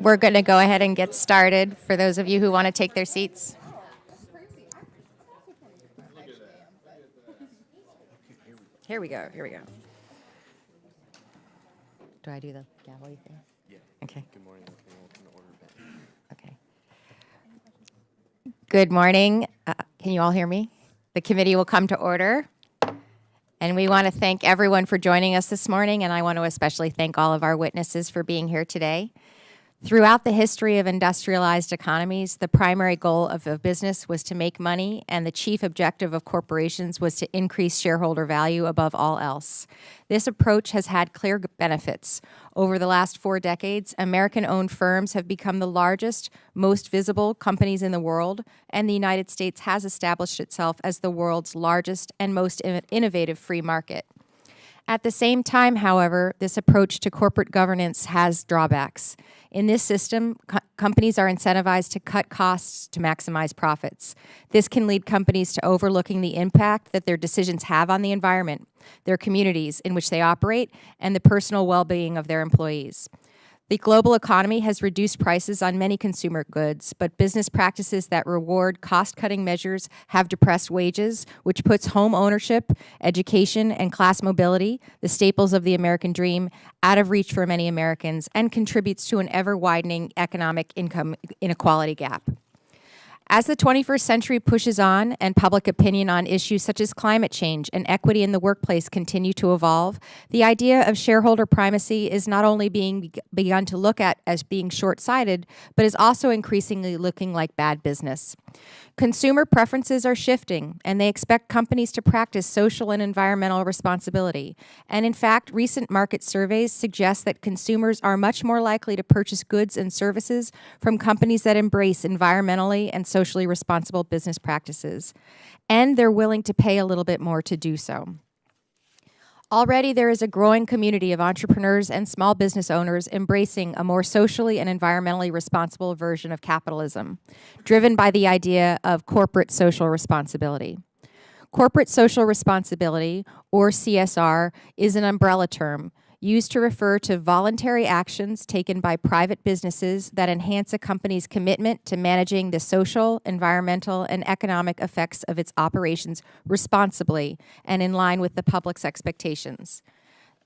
We're going to go ahead and get started for those of you who want to take their seats. Here we go. Do I do the gavel thing? Yeah. Okay. Good morning. Okay. Good morning. Can you all hear me? The committee will come to order. And we want to thank everyone for joining us this morning, and I want to especially thank all of our witnesses for being here today. Throughout the history of industrialized economies, the primary goal of a business was to make money, and the chief objective of corporations was to increase shareholder value above all else. This approach has had clear benefits. Over the last 4 decades, American-owned firms have become the largest, most visible companies in the world, and the United States has established itself as the world's largest and most innovative free market. At the same time, however, this approach to corporate governance has drawbacks. In this system, companies are incentivized to cut costs to maximize profits. This can lead companies to overlooking the impact that their decisions have on the environment, their communities in which they operate, and the personal well-being of their employees. The global economy has reduced prices on many consumer goods, but business practices that reward cost-cutting measures have depressed wages, which puts home ownership, education, and class mobility, the staples of the American dream, out of reach for many Americans and contributes to an ever-widening economic income inequality gap. As the 21st century pushes on and public opinion on issues such as climate change and equity in the workplace continue to evolve, the idea of shareholder primacy is not only being begun to look at as being short-sighted, but is also increasingly looking like bad business. Consumer preferences are shifting, and they expect companies to practice social and environmental responsibility. And in fact, recent market surveys suggest that consumers are much more likely to purchase goods and services from companies that embrace environmentally and socially responsible business practices. And they're willing to pay a little bit more to do so. Already, there is a growing community of entrepreneurs and small business owners embracing a more socially and environmentally responsible version of capitalism, driven by the idea of corporate social responsibility. Corporate social responsibility, or CSR, is an umbrella term used to refer to voluntary actions taken by private businesses that enhance a company's commitment to managing the social, environmental, and economic effects of its operations responsibly and in line with the public's expectations.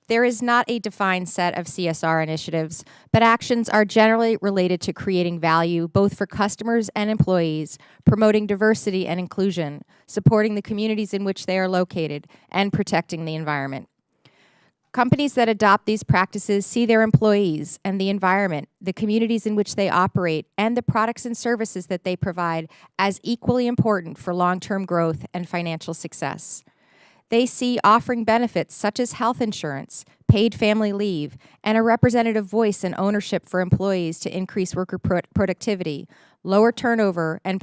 There is not a defined set of CSR initiatives, but actions are generally related to creating value both for customers and employees, promoting diversity and inclusion, supporting the communities in which they are located, and protecting the environment. Companies that adopt these practices see their employees and the environment, the communities in which they operate, and the products and services that they provide as equally important for long-term growth and financial success. They see offering benefits such as health insurance, paid family leave, and a representative voice and ownership for employees to increase worker productivity, lower turnover, and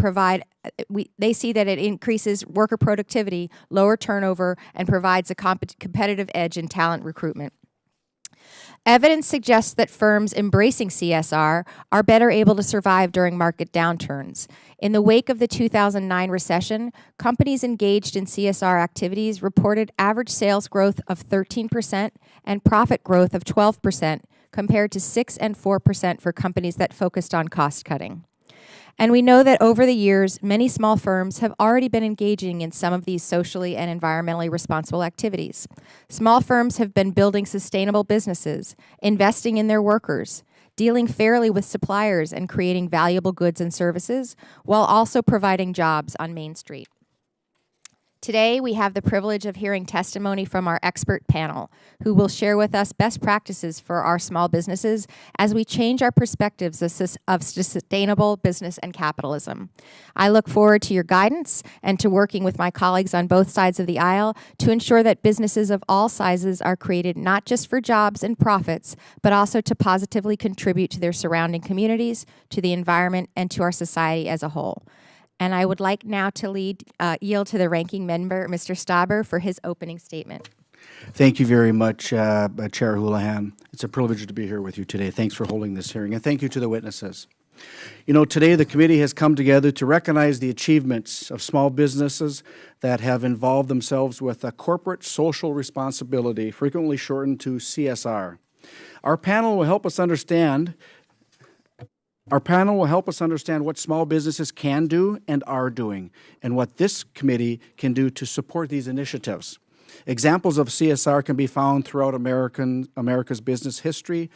they see that it increases worker productivity, lower turnover, and provides a competitive edge in talent recruitment. Evidence suggests that firms embracing CSR are better able to survive during market downturns. In the wake of the 2009 recession, companies engaged in CSR activities reported average sales growth of 13% and profit growth of 12%, compared to 6% and 4% for companies that focused on cost cutting. And we know that over the years, many small firms have already been engaging in some of these socially and environmentally responsible activities. Small firms have been building sustainable businesses, investing in their workers, dealing fairly with suppliers, and creating valuable goods and services, while also providing jobs on Main Street. Today, we have the privilege of hearing testimony from our expert panel, who will share with us best practices for our small businesses as we change our perspectives of sustainable business and capitalism. I look forward to your guidance and to working with my colleagues on both sides of the aisle to ensure that businesses of all sizes are created not just for jobs and profits, but also to positively contribute to their surrounding communities, to the environment, and to our society as a whole. And I would like now to yield to the ranking member, Mr. Stauber, for his opening statement. Thank you very much, Chair Houlihan. It's a privilege to be here with you today. Thanks for holding this hearing, and thank you to the witnesses. You know, today the committee has come together to recognize the achievements of small businesses that have involved themselves with a corporate social responsibility, frequently shortened to CSR. Our panel will help us understand what small businesses can do and are doing, and what this committee can do to support these initiatives. Examples of CSR can be found throughout America's business history.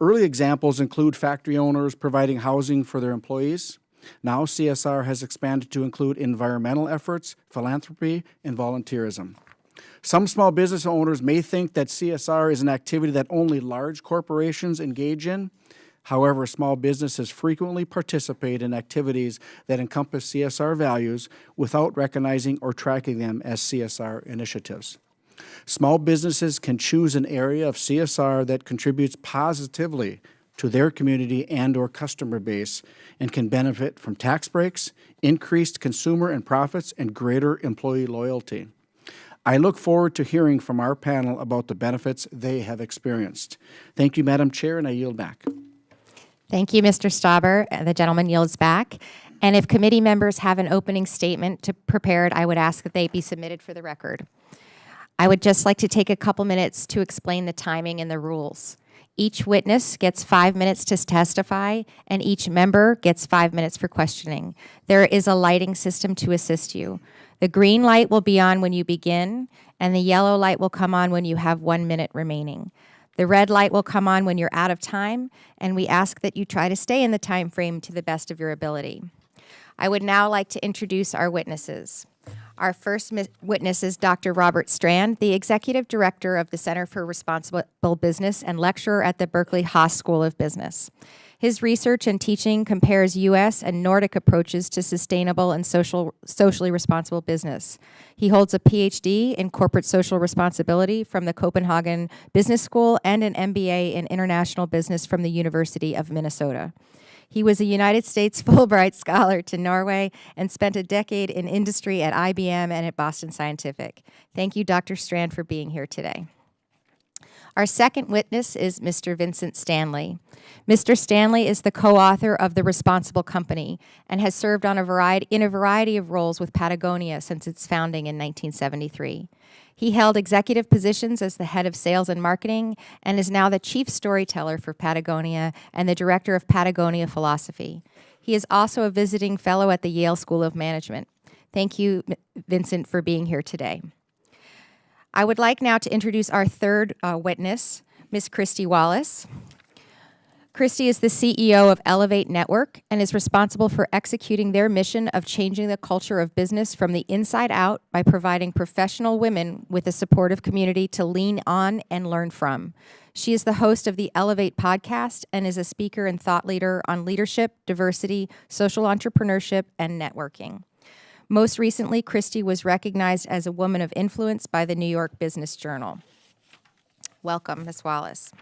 Early examples include factory owners providing housing for their employees. Now CSR has expanded to include environmental efforts, philanthropy, and volunteerism. Some small business owners may think that CSR is an activity that only large corporations engage in. However, small businesses frequently participate in activities that encompass CSR values without recognizing or tracking them as CSR initiatives. Small businesses can choose an area of CSR that contributes positively to their community and/or customer base and can benefit from tax breaks, increased consumer and profits, and greater employee loyalty. I look forward to hearing from our panel about the benefits they have experienced. Thank you, Madam Chair, and I yield back. Thank you, Mr. Stauber. The gentleman yields back. And if committee members have an opening statement prepared, I would ask that they be submitted for the record. I would just like to take a couple minutes to explain the timing and the rules. Each witness gets 5 minutes to testify, and each member gets 5 minutes for questioning. There is a lighting system to assist you. The green light will be on when you begin, and the yellow light will come on when you have 1 minute remaining. The red light will come on when you're out of time, and we ask that you try to stay in the time frame to the best of your ability. I would now like to introduce our witnesses. Our first witness is Dr. Robert Strand, the Executive Director of the Center for Responsible Business and lecturer at the Berkeley Haas School of Business. His research and teaching compares U.S. and Nordic approaches to sustainable and socially responsible business. He holds a Ph.D. in corporate social responsibility from the Copenhagen Business School and an MBA in international business from the University of Minnesota. He was a United States Fulbright Scholar to Norway and spent a decade in industry at IBM and at Boston Scientific. Thank you, Dr. Strand, for being here today. Our second witness is Mr. Vincent Stanley. Mr. Stanley is the co-author of The Responsible Company and has served in a variety of roles with Patagonia since its founding in 1973. He held executive positions as the head of sales and marketing and is now the chief storyteller for Patagonia and the director of Patagonia Philosophy. He is also a visiting fellow at the Yale School of Management. Thank you, Vincent, for being here today. I would like now to introduce our third witness, Ms. Christy Wallace. Christy is the CEO of Elevate Network and is responsible for executing their mission of changing the culture of business from the inside out by providing professional women with a supportive community to lean on and learn from. She is the host of the Elevate podcast and is a speaker and thought leader on leadership, diversity, social entrepreneurship, and networking. Most recently, Christy was recognized as a woman of influence by the New York Business Journal. Welcome, Ms. Wallace.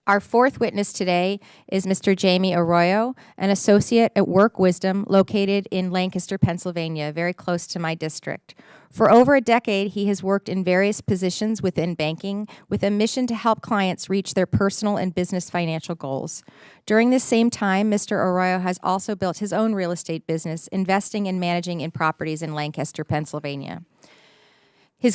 Our fourth witness today is Mr. Jamie Arroyo, an associate at Work Wisdom located in Lancaster, Pennsylvania, very close to my district. For over a decade, he has worked in various positions within banking with a mission to help clients reach their personal and business financial goals. During this same time, Mr. Arroyo has also built his own real estate business, investing and managing in properties in Lancaster, Pennsylvania. He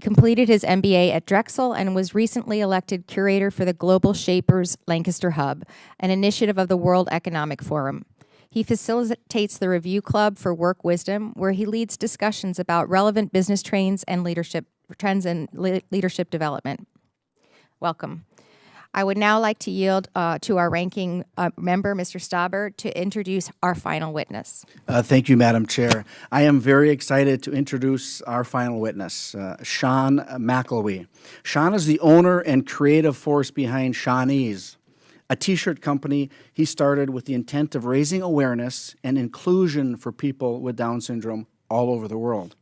completed his MBA at Drexel and was recently elected curator for the Global Shapers Lancaster Hub, an initiative of the World Economic Forum. He facilitates the Review Club for Work Wisdom, where he leads discussions about relevant business trends and leadership development. Welcome. I would now like to yield to our ranking member, Mr. Stauber, to introduce our final witness. Thank you, Madam Chair. I am very excited to introduce our final witness, Sean McElwee. Sean is the owner and creative force behind Shawnees, a T-shirt company he started with the intent of raising awareness and inclusion for people with Down syndrome all over the world.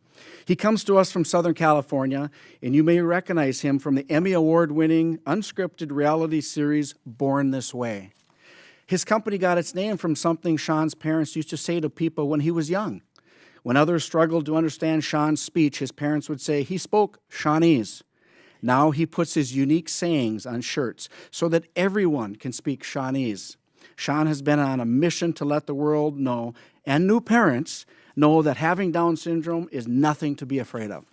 He comes to us from Southern California, and you may recognize him from the Emmy Award-winning unscripted reality series Born This Way. His company got its name from something Sean's parents used to say to people when he was young. When others struggled to understand Sean's speech, his parents would say, "He spoke Shawnees." Now he puts his unique sayings on shirts so that everyone can speak Shawnees. Sean has been on a mission to let the world know, and new parents know, that having Down syndrome is nothing to be afraid of.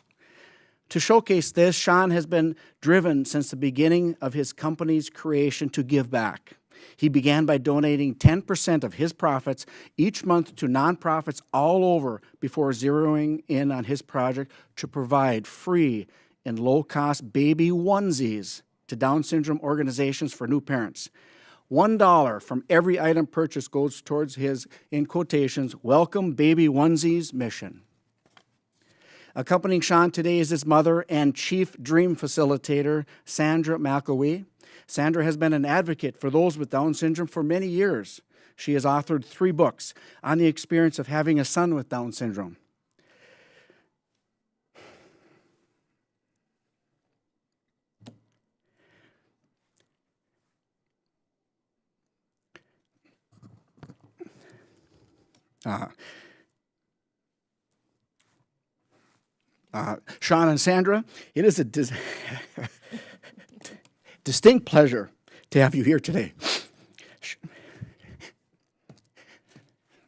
To showcase this, Sean has been driven since the beginning of his company's creation to give back. He began by donating 10% of his profits each month to nonprofits all over before zeroing in on his project to provide free and low-cost baby onesies to Down syndrome organizations for new parents. $1 from every item purchased goes towards his, in quotations, Welcome Baby Onesies mission. Accompanying Sean today is his mother and chief dream facilitator, Sandra McElwee. Sandra has been an advocate for those with Down syndrome for many years. She has authored 3 books on the experience of having a son with Down syndrome. Sean and Sandra, it is a distinct pleasure to have you here today.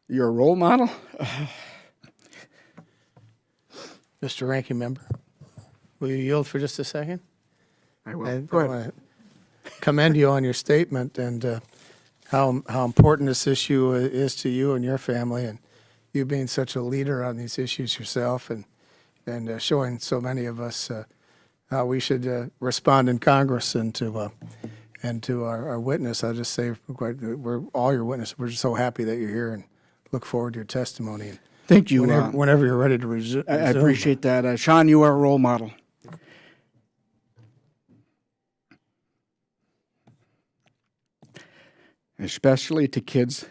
You're a role model? Mr. Ranking Member, will you yield for just a second? I will. I Go ahead. want to commend you on your statement and how important this issue is to you and your family, and you being such a leader on these issues yourself, and showing so many of us how we should respond in Congress and to our witness. I'll just say we're all your witnesses. We're just so happy that you're here and look forward to your testimony. And Thank you. whenever you're ready to resume. I appreciate that. Sean, you are a role model. Especially to kids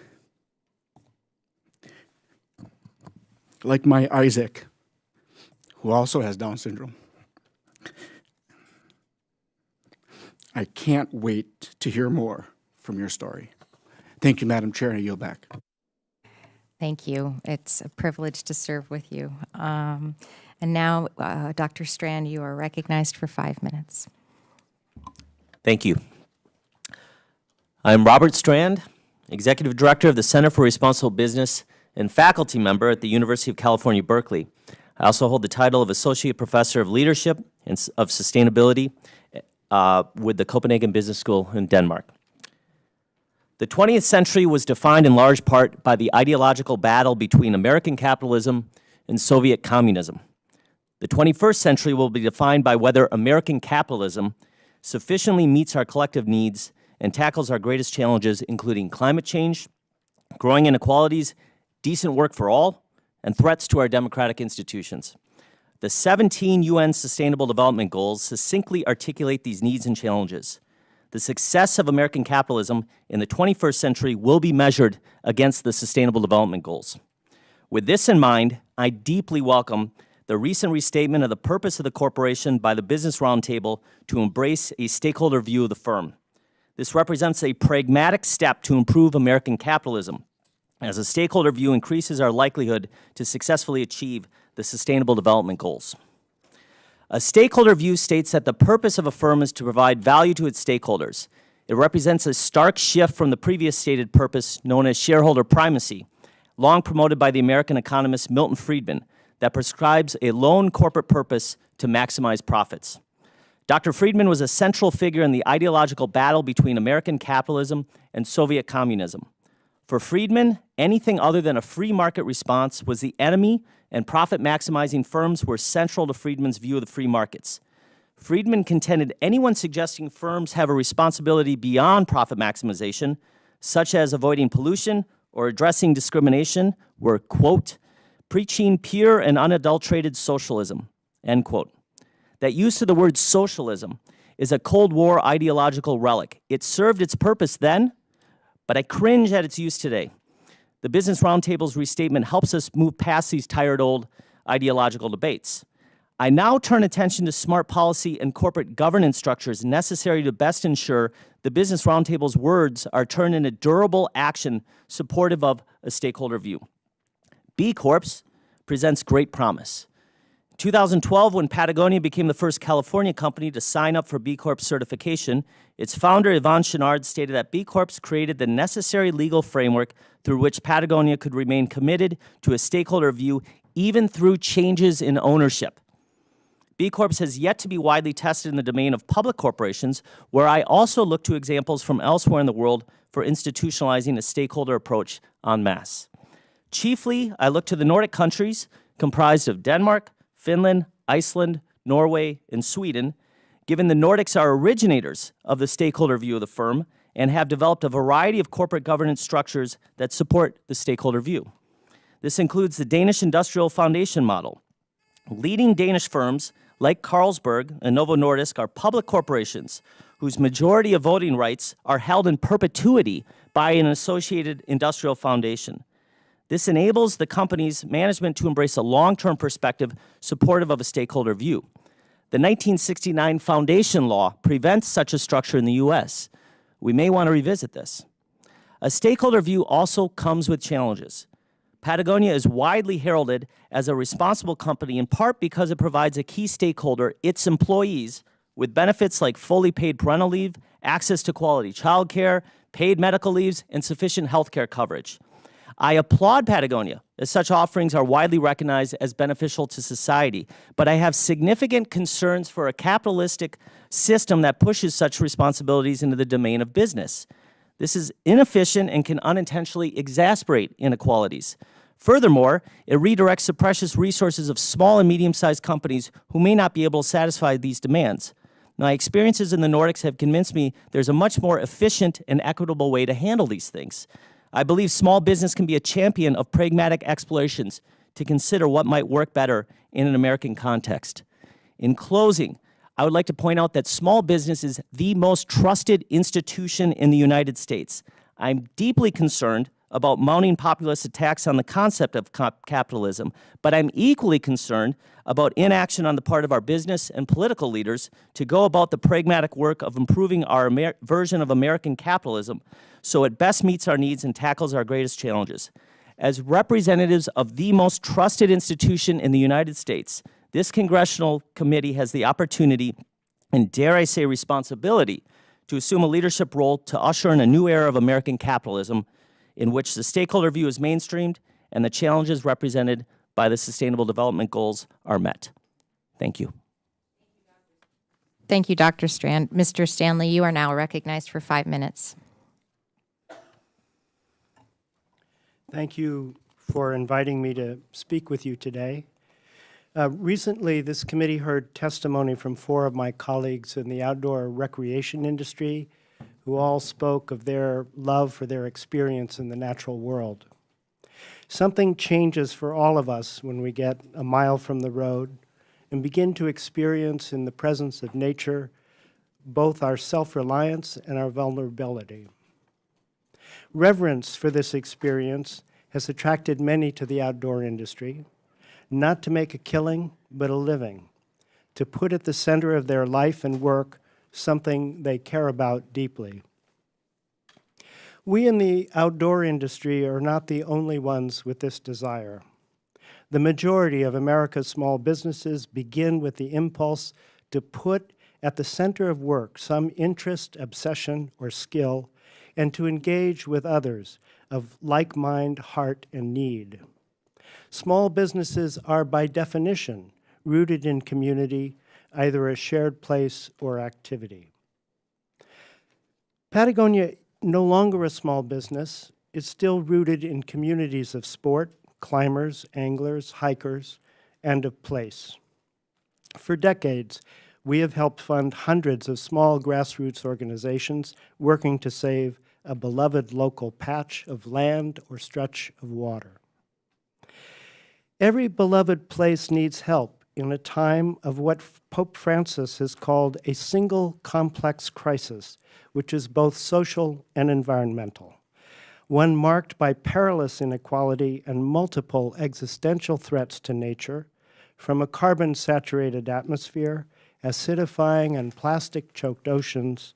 like my Isaac, who also has Down syndrome. I can't wait to hear more from your story. Thank you, Madam Chair, and I yield back. Thank you. It's a privilege to serve with you. And now, Dr. Strand, you are recognized for 5 minutes. Thank you. I'm Robert Strand, Executive Director of the Center for Responsible Business and faculty member at the University of California, Berkeley. I also hold the title of Associate Professor of Leadership and of Sustainability with the Copenhagen Business School in Denmark. The 20th century was defined in large part by the ideological battle between American capitalism and Soviet communism. The 21st century will be defined by whether American capitalism sufficiently meets our collective needs and tackles our greatest challenges, including climate change, growing inequalities, decent work for all, and threats to our democratic institutions. The 17 UN Sustainable Development Goals succinctly articulate these needs and challenges. The success of American capitalism in the 21st century will be measured against the Sustainable Development Goals. With this in mind, I deeply welcome the recent restatement of the purpose of the corporation by the Business Roundtable to embrace a stakeholder view of the firm. This represents a pragmatic step to improve American capitalism, as a stakeholder view increases our likelihood to successfully achieve the Sustainable Development Goals. A stakeholder view states that the purpose of a firm is to provide value to its stakeholders. It represents a stark shift from the previous stated purpose known as shareholder primacy, long promoted by the American economist Milton Friedman, that prescribes a lone corporate purpose to maximize profits. Dr. Friedman was a central figure in the ideological battle between American capitalism and Soviet communism. For Friedman, anything other than a free market response was the enemy, and profit-maximizing firms were central to Friedman's view of the free markets. Friedman contended anyone suggesting firms have a responsibility beyond profit maximization, such as avoiding pollution or addressing discrimination, were, quote, preaching pure and unadulterated socialism, end quote. That use of the word socialism is a Cold War ideological relic. It served its purpose then, but I cringe at its use today. The Business Roundtable's restatement helps us move past these tired old ideological debates. I now turn attention to smart policy and corporate governance structures necessary to best ensure the Business Roundtable's words are turned into durable action supportive of a stakeholder view. B Corps presents great promise. In 2012, when Patagonia became the first California company to sign up for B Corp certification, its founder, Yvon Chouinard, stated that B Corps created the necessary legal framework through which Patagonia could remain committed to a stakeholder view even through changes in ownership. B Corps has yet to be widely tested in the domain of public corporations, where I also look to examples from elsewhere in the world for institutionalizing a stakeholder approach en masse. Chiefly, I look to the Nordic countries, comprised of Denmark, Finland, Iceland, Norway, and Sweden, given the Nordics are originators of the stakeholder view of the firm and have developed a variety of corporate governance structures that support the stakeholder view. This includes the Danish Industrial Foundation model. Leading Danish firms like Carlsberg and Novo Nordisk are public corporations whose majority of voting rights are held in perpetuity by an associated industrial foundation. This enables the company's management to embrace a long-term perspective supportive of a stakeholder view. The 1969 Foundation Law prevents such a structure in the U.S. We may want to revisit this. A stakeholder view also comes with challenges. Patagonia is widely heralded as a responsible company in part because it provides a key stakeholder, its employees, with benefits like fully paid parental leave, access to quality child care, paid medical leaves, and sufficient health care coverage. I applaud Patagonia, as such offerings are widely recognized as beneficial to society, but I have significant concerns for a capitalistic system that pushes such responsibilities into the domain of business. This is inefficient and can unintentionally exasperate inequalities. Furthermore, it redirects the precious resources of small and medium-sized companies who may not be able to satisfy these demands. My experiences in the Nordics have convinced me there's a much more efficient and equitable way to handle these things. I believe small business can be a champion of pragmatic explorations to consider what might work better in an American context. In closing, I would like to point out that small business is the most trusted institution in the United States. I'm deeply concerned about mounting populist attacks on the concept of capitalism, but I'm equally concerned about inaction on the part of our business and political leaders to go about the pragmatic work of improving our version of American capitalism so it best meets our needs and tackles our greatest challenges. As representatives of the most trusted institution in the United States, this congressional committee has the opportunity, and dare I say responsibility, to assume a leadership role to usher in a new era of American capitalism in which the stakeholder view is mainstreamed and the challenges represented by the Sustainable Development Goals are met. Thank you. Thank you, Dr. Strand. Mr. Stanley, you are now recognized for 5 minutes. Thank you for inviting me to speak with you today. Recently, this committee heard testimony from 4 of my colleagues in the outdoor recreation industry who all spoke of their love for their experience in the natural world. Something changes for all of us when we get a mile from the road and begin to experience in the presence of nature both our self-reliance and our vulnerability. Reverence for this experience has attracted many to the outdoor industry, not to make a killing, but a living, to put at the center of their life and work something they care about deeply. We in the outdoor industry are not the only ones with this desire. The majority of America's small businesses begin with the impulse to put at the center of work some interest, obsession, or skill, and to engage with others of like mind, heart, and need. Small businesses are, by definition, rooted in community, either a shared place or activity. Patagonia, no longer a small business, is still rooted in communities of sport, climbers, anglers, hikers, and of place. For decades, we have helped fund hundreds of small grassroots organizations working to save a beloved local patch of land or stretch of water. Every beloved place needs help in a time of what Pope Francis has called a single complex crisis, which is both social and environmental, one marked by perilous inequality and multiple existential threats to nature, from a carbon-saturated atmosphere, acidifying and plastic-choked oceans,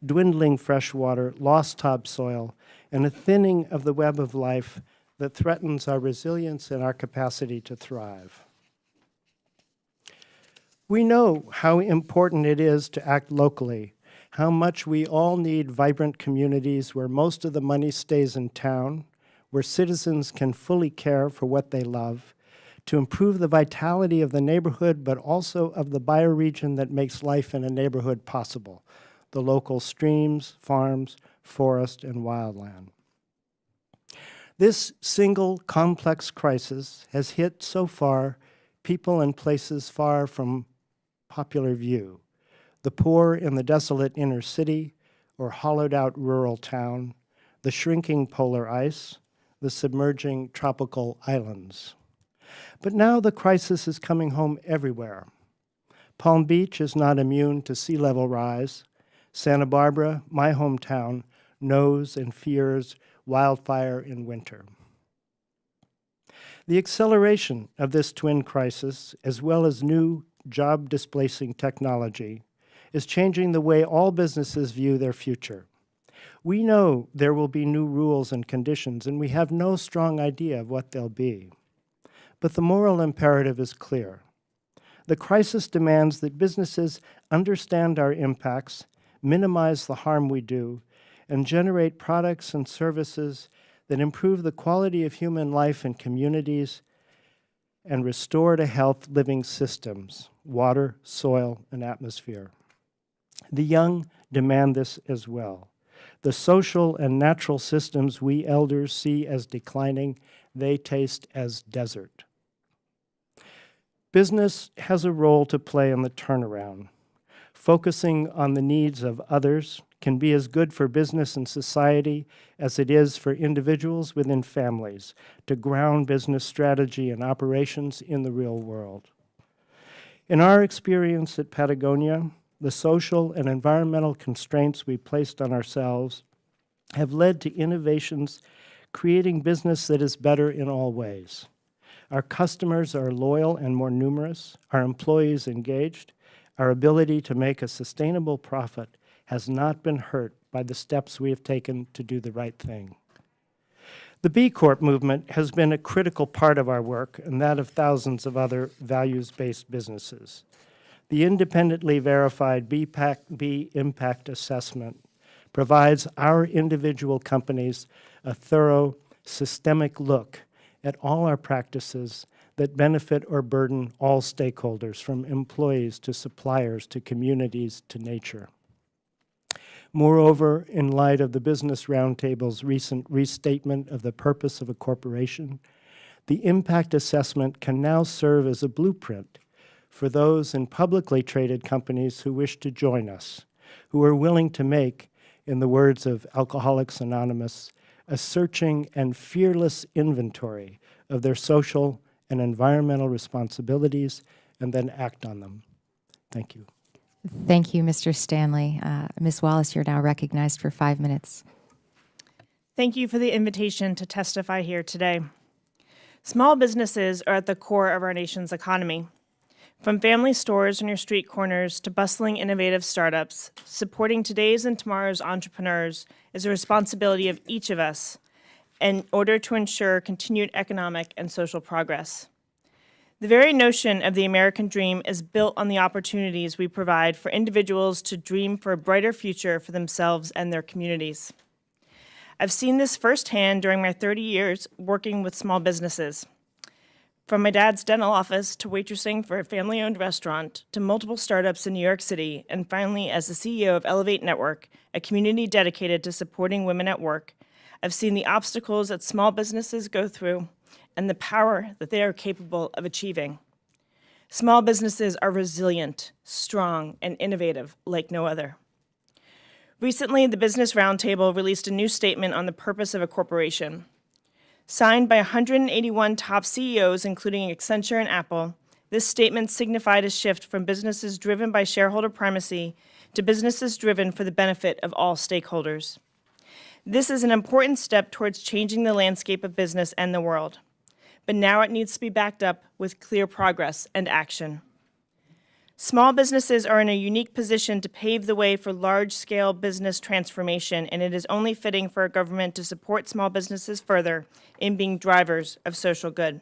dwindling freshwater, lost topsoil, and a thinning of the web of life that threatens our resilience and our capacity to thrive. We know how important it is to act locally, how much we all need vibrant communities where most of the money stays in town, where citizens can fully care for what they love, to improve the vitality of the neighborhood, but also of the bioregion that makes life in a neighborhood possible, the local streams, farms, forest, and wildland. This single complex crisis has hit so far people in places far from popular view, the poor in the desolate inner city or hollowed-out rural town, the shrinking polar ice, the submerging tropical islands. But now the crisis is coming home everywhere. Palm Beach is not immune to sea level rise. Santa Barbara, my hometown, knows and fears wildfire in winter. The acceleration of this twin crisis, as well as new job-displacing technology, is changing the way all businesses view their future. We know there will be new rules and conditions, and we have no strong idea of what they'll be. But the moral imperative is clear. The crisis demands that businesses understand our impacts, minimize the harm we do, and generate products and services that improve the quality of human life in communities and restore to health living systems, water, soil, and atmosphere. The young demand this as well. The social and natural systems we elders see as declining, they taste as desert. Business has a role to play in the turnaround. Focusing on the needs of others can be as good for business and society as it is for individuals within families to ground business strategy and operations in the real world. In our experience at Patagonia, the social and environmental constraints we placed on ourselves have led to innovations creating business that is better in all ways. Our customers are loyal and more numerous, our employees engaged, our ability to make a sustainable profit has not been hurt by the steps we have taken to do the right thing. The B Corp movement has been a critical part of our work and that of thousands of other values-based businesses. The independently verified B Impact Assessment provides our individual companies a thorough, systemic look at all our practices that benefit or burden all stakeholders, from employees to suppliers to communities to nature. Moreover, in light of the Business Roundtable's recent restatement of the purpose of a corporation, the impact assessment can now serve as a blueprint for those in publicly traded companies who wish to join us, who are willing to make, in the words of Alcoholics Anonymous, a searching and fearless inventory of their social and environmental responsibilities and then act on them. Thank you. Thank you, Mr. Stanley. Ms. Wallace, you're now recognized for 5 minutes. Thank you for the invitation to testify here today. Small businesses are at the core of our nation's economy. From family stores on your street corners to bustling innovative startups, supporting today's and tomorrow's entrepreneurs is a responsibility of each of us in order to ensure continued economic and social progress. The very notion of the American dream is built on the opportunities we provide for individuals to dream for a brighter future for themselves and their communities. I've seen this firsthand during my 30 years working with small businesses. From my dad's dental office to waitressing for a family-owned restaurant to multiple startups in New York City, and finally as the CEO of Elevate Network, a community dedicated to supporting women at work, I've seen the obstacles that small businesses go through and the power that they are capable of achieving. Small businesses are resilient, strong, and innovative like no other. Recently, the Business Roundtable released a new statement on the purpose of a corporation. Signed by 181 top CEOs, including Accenture and Apple, this statement signified a shift from businesses driven by shareholder primacy to businesses driven for the benefit of all stakeholders. This is an important step towards changing the landscape of business and the world, but now it needs to be backed up with clear progress and action. Small businesses are in a unique position to pave the way for large-scale business transformation, and it is only fitting for a government to support small businesses further in being drivers of social good.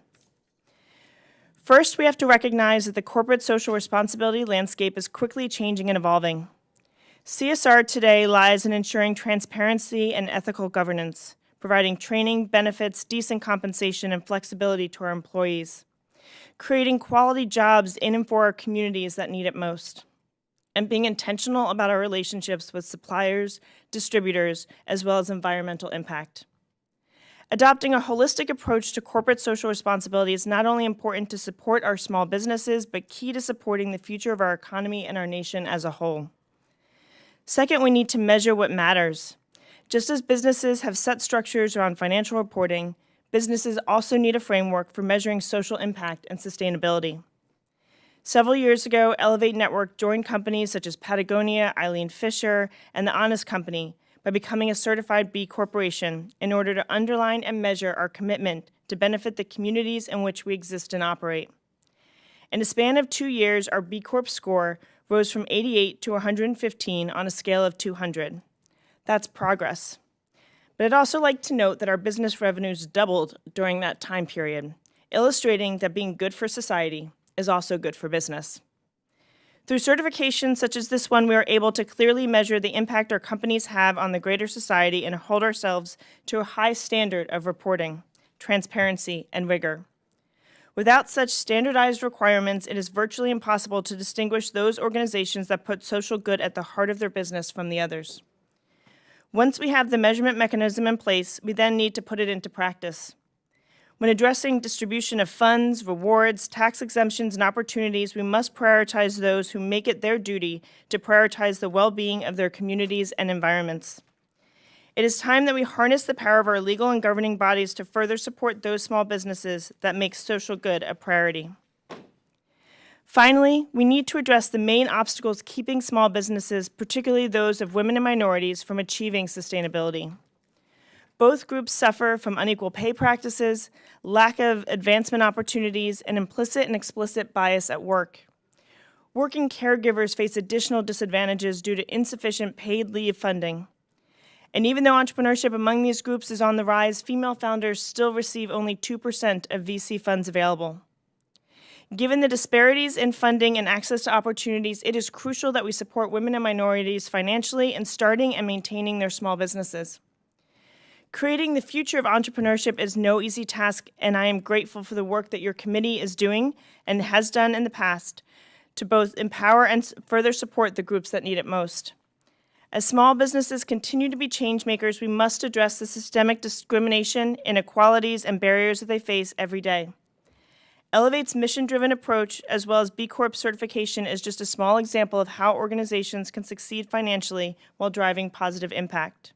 First, we have to recognize that the corporate social responsibility landscape is quickly changing and evolving. CSR today lies in ensuring transparency and ethical governance, providing training, benefits, decent compensation, and flexibility to our employees. creating quality jobs in and for our communities that need it most, and being intentional about our relationships with suppliers, distributors, as well as environmental impact. Adopting a holistic approach to corporate social responsibility is not only important to support our small businesses, but key to supporting the future of our economy and our nation as a whole. Second, we need to measure what matters. Just as businesses have set structures around financial reporting, businesses also need a framework for measuring social impact and sustainability. Several years ago, Elevate Network joined companies such as Patagonia, Eileen Fisher, and The Honest Company by becoming a certified B Corporation in order to underline and measure our commitment to benefit the communities in which we exist and operate. In a span of 2 years, our B Corp score rose from 88 to 115 on a scale of 200. That's progress. But I'd also like to note that our business revenues doubled during that time period, illustrating that being good for society is also good for business. Through certifications such as this one, we are able to clearly measure the impact our companies have on the greater society and hold ourselves to a high standard of reporting, transparency, and rigor. Without such standardized requirements, it is virtually impossible to distinguish those organizations that put social good at the heart of their business from the others. Once we have the measurement mechanism in place, we then need to put it into practice. When addressing distribution of funds, rewards, tax exemptions, and opportunities, we must prioritize those who make it their duty to prioritize the well-being of their communities and environments. It is time that we harness the power of our legal and governing bodies to further support those small businesses that make social good a priority. Finally, we need to address the main obstacles keeping small businesses, particularly those of women and minorities, from achieving sustainability. Both groups suffer from unequal pay practices, lack of advancement opportunities, and implicit and explicit bias at work. Working caregivers face additional disadvantages due to insufficient paid leave funding. And even though entrepreneurship among these groups is on the rise, female founders still receive only 2% of VC funds available. Given the disparities in funding and access to opportunities, it is crucial that we support women and minorities financially in starting and maintaining their small businesses. Creating the future of entrepreneurship is no easy task, and I am grateful for the work that your committee is doing and has done in the past to both empower and further support the groups that need it most. As small businesses continue to be change makers, we must address the systemic discrimination, inequalities, and barriers that they face every day. Elevate's mission-driven approach, as well as B Corp certification, is just a small example of how organizations can succeed financially while driving positive impact.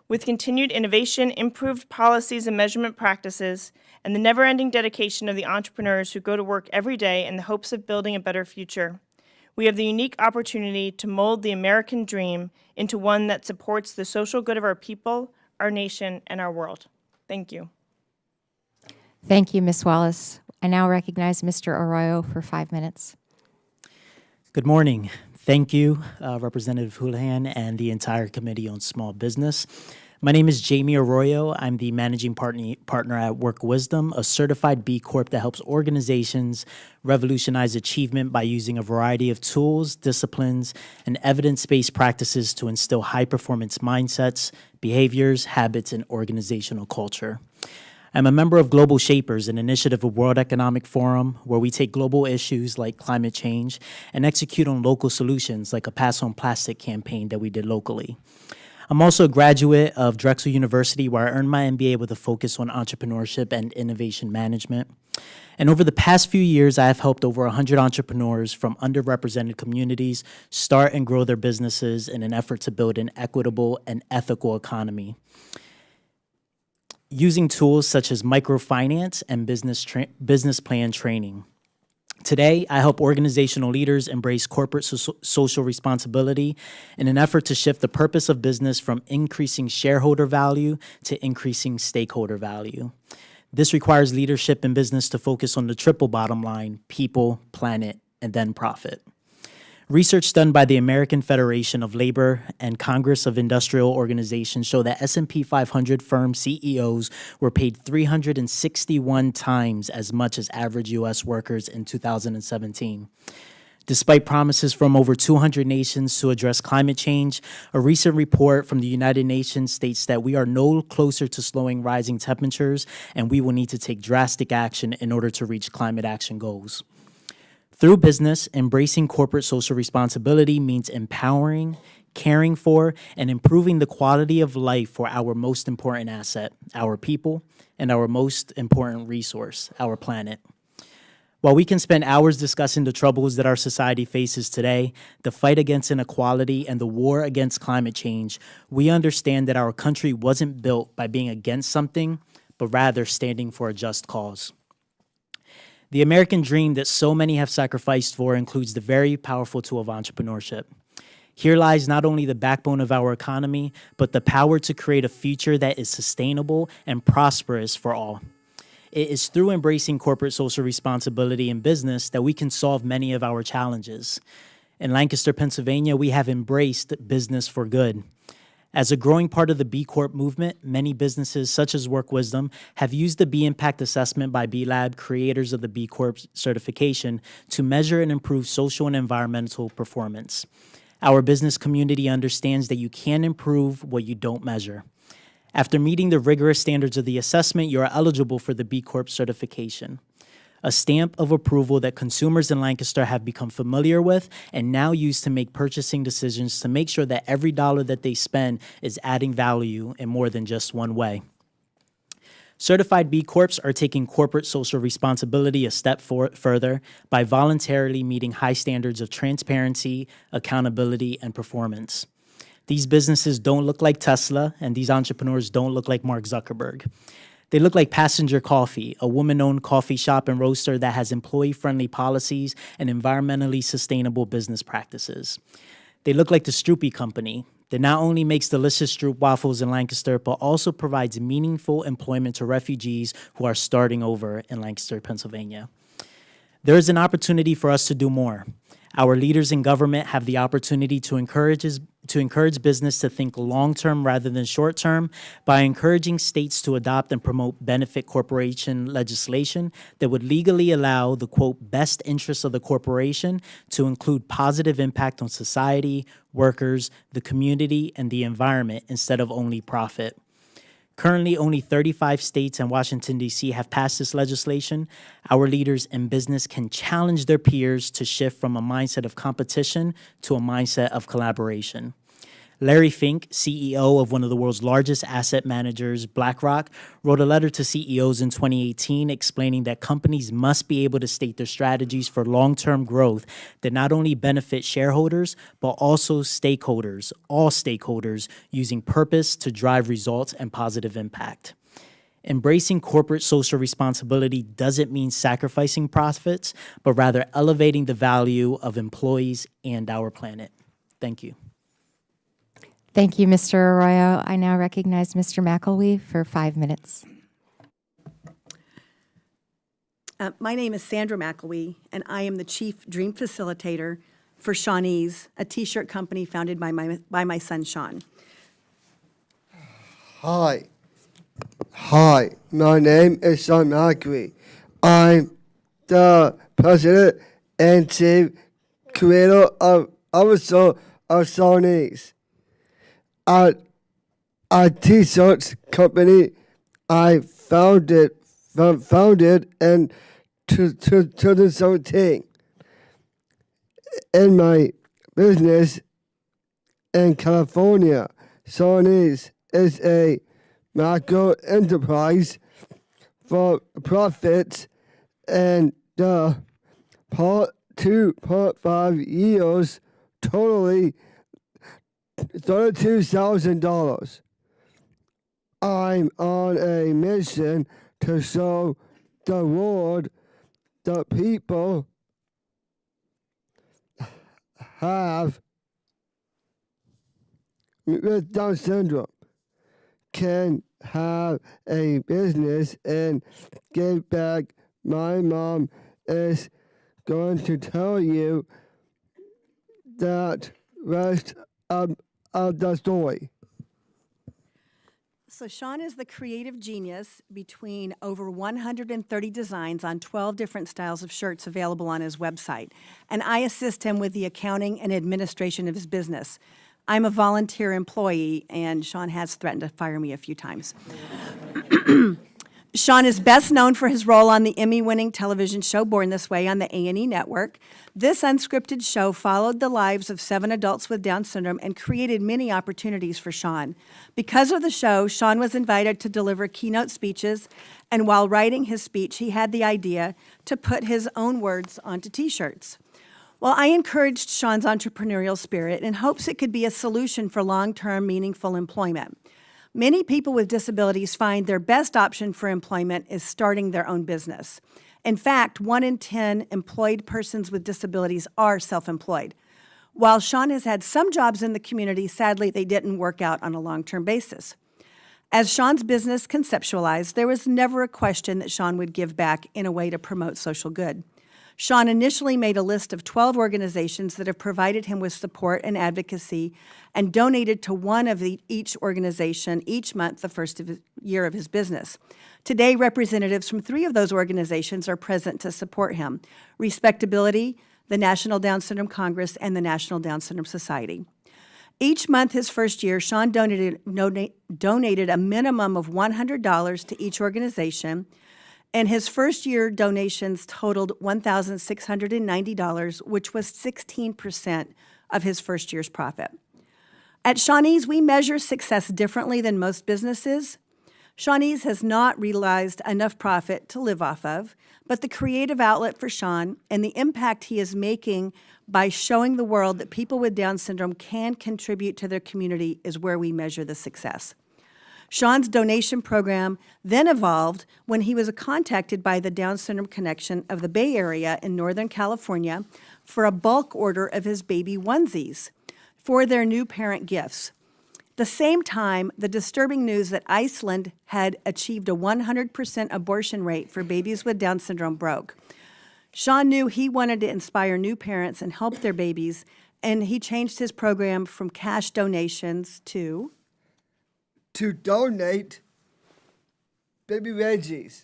With continued innovation, improved policies and measurement practices, and the never-ending dedication of the entrepreneurs who go to work every day in the hopes of building a better future, we have the unique opportunity to mold the American dream into one that supports the social good of our people, our nation, and our world. Thank you. Thank you, Ms. Wallace. I now recognize Mr. Arroyo for 5 minutes. Good morning. Thank you, Representative Houlihan and the entire Committee on Small Business. My name is Jamie Arroyo. I'm the managing partner at Work Wisdom, a certified B Corp that helps organizations revolutionize achievement by using a variety of tools, disciplines, and evidence-based practices to instill high-performance mindsets, behaviors, habits, and organizational culture. I'm a member of Global Shapers, an initiative of World Economic Forum, where we take global issues like climate change and execute on local solutions like a Pass on Plastic campaign that we did locally. I'm also a graduate of Drexel University, where I earned my MBA with a focus on entrepreneurship and innovation management. And over the past few years, I have helped over 100 entrepreneurs from underrepresented communities start and grow their businesses in an effort to build an equitable and ethical economy. Using tools such as microfinance and business plan training. Today, I help organizational leaders embrace corporate social responsibility in an effort to shift the purpose of business from increasing shareholder value to increasing stakeholder value. This requires leadership in business to focus on the triple bottom line: people, planet, and then profit. Research done by the American Federation of Labor and Congress of Industrial Organizations show that S&P 500 firm CEOs were paid 361 times as much as average U.S. workers in 2017. Despite promises from over 200 nations to address climate change, a recent report from the United Nations states that we are no closer to slowing rising temperatures, and we will need to take drastic action in order to reach climate action goals. Through business, embracing corporate social responsibility means empowering, caring for, and improving the quality of life for our most important asset, our people, and our most important resource, our planet. While we can spend hours discussing the troubles that our society faces today, the fight against inequality and the war against climate change, we understand that our country wasn't built by being against something, but rather standing for a just cause. The American dream that so many have sacrificed for includes the very powerful tool of entrepreneurship. Here lies not only the backbone of our economy, but the power to create a future that is sustainable and prosperous for all. It is through embracing corporate social responsibility in business that we can solve many of our challenges. In Lancaster, Pennsylvania, we have embraced business for good. As a growing part of the B Corp movement, many businesses, such as Work Wisdom, have used the B Impact Assessment by B Lab, creators of the B Corp certification, to measure and improve social and environmental performance. Our business community understands that you can improve what you don't measure. After meeting the rigorous standards of the assessment, you are eligible for the B Corp certification, a stamp of approval that consumers in Lancaster have become familiar with and now use to make purchasing decisions to make sure that every dollar that they spend is adding value in more than just one way. Certified B Corps are taking corporate social responsibility a step further by voluntarily meeting high standards of transparency, accountability, and performance. These businesses don't look like Tesla, and these entrepreneurs don't look like Mark Zuckerberg. They look like Passenger Coffee, a woman-owned coffee shop and roaster that has employee-friendly policies and environmentally sustainable business practices. They look like the Stroopy Company that not only makes delicious Stroop waffles in Lancaster, but also provides meaningful employment to refugees who are starting over in Lancaster, Pennsylvania. There is an opportunity for us to do more. Our leaders in government have the opportunity to encourage business to think long-term rather than short-term by encouraging states to adopt and promote benefit corporation legislation that would legally allow the, quote, best interests of the corporation to include positive impact on society, workers, the community, and the environment instead of only profit. Currently, only 35 states and Washington, D.C. have passed this legislation. Our leaders in business can challenge their peers to shift from a mindset of competition to a mindset of collaboration. Larry Fink, CEO of one of the world's largest asset managers, BlackRock, wrote a letter to CEOs in 2018 explaining that companies must be able to state their strategies for long-term growth that not only benefit shareholders, but also stakeholders, all stakeholders, using purpose to drive results and positive impact. Embracing corporate social responsibility doesn't mean sacrificing profits, but rather elevating the value of employees and our planet. Thank you. Thank you, Mr. Arroyo. I now recognize Mr. McElwee for 5 minutes. My name is Sandra McElwee, and I am the Chief Dream Facilitator for Shawnee's, a T-shirt company founded by my son, Sean. Hi, my name is Sean McElwee. I'm the president and chief creator of Shawnee's. A T-shirts company I founded in 2017. In my business in California, Shawnee's is a macro enterprise for profits, and the 2.5 years totally $32,000. I'm on a mission to show the world that people have with Down syndrome can have a business and give back. My mom is going to tell you that rest of the story. So Sean is the creative genius between over 130 designs on 12 different styles of shirts available on his website. And I assist him with the accounting and administration of his business. I'm a volunteer employee, and Sean has threatened to fire me a few times. Sean is best known for his role on the Emmy-winning television show Born This Way on the A&E network. This unscripted show followed the lives of 7 adults with Down syndrome and created many opportunities for Sean. Because of the show, Sean was invited to deliver keynote speeches, and while writing his speech, he had the idea to put his own words onto T-shirts. Well, I encouraged Sean's entrepreneurial spirit in hopes it could be a solution for long-term, meaningful employment. Many people with disabilities find their best option for employment is starting their own business. In fact, 1 in 10 employed persons with disabilities are self-employed. While Sean has had some jobs in the community, sadly, they didn't work out on a long-term basis. As Sean's business conceptualized, there was never a question that Sean would give back in a way to promote social good. Sean initially made a list of 12 organizations that have provided him with support and advocacy and donated to one of each organization each month the first year of his business. Today, representatives from 3 of those organizations are present to support him: Respectability, the National Down Syndrome Congress, and the National Down Syndrome Society. Each month his first year, Sean donated a minimum of $100 to each organization, and his first year donations totaled $1,690, which was 16% of his first year's profit. At Shawnee's, we measure success differently than most businesses. Shawnee's has not realized enough profit to live off of, but the creative outlet for Sean and the impact he is making by showing the world that people with Down syndrome can contribute to their community is where we measure the success. Sean's donation program then evolved when he was contacted by the Down Syndrome Connection of the Bay Area in Northern California for a bulk order of his baby onesies for their new parent gifts. The same time, the disturbing news that Iceland had achieved a 100% abortion rate for babies with Down syndrome broke. Sean knew he wanted to inspire new parents and help their babies, and he changed his program from cash donations to donate baby veggies.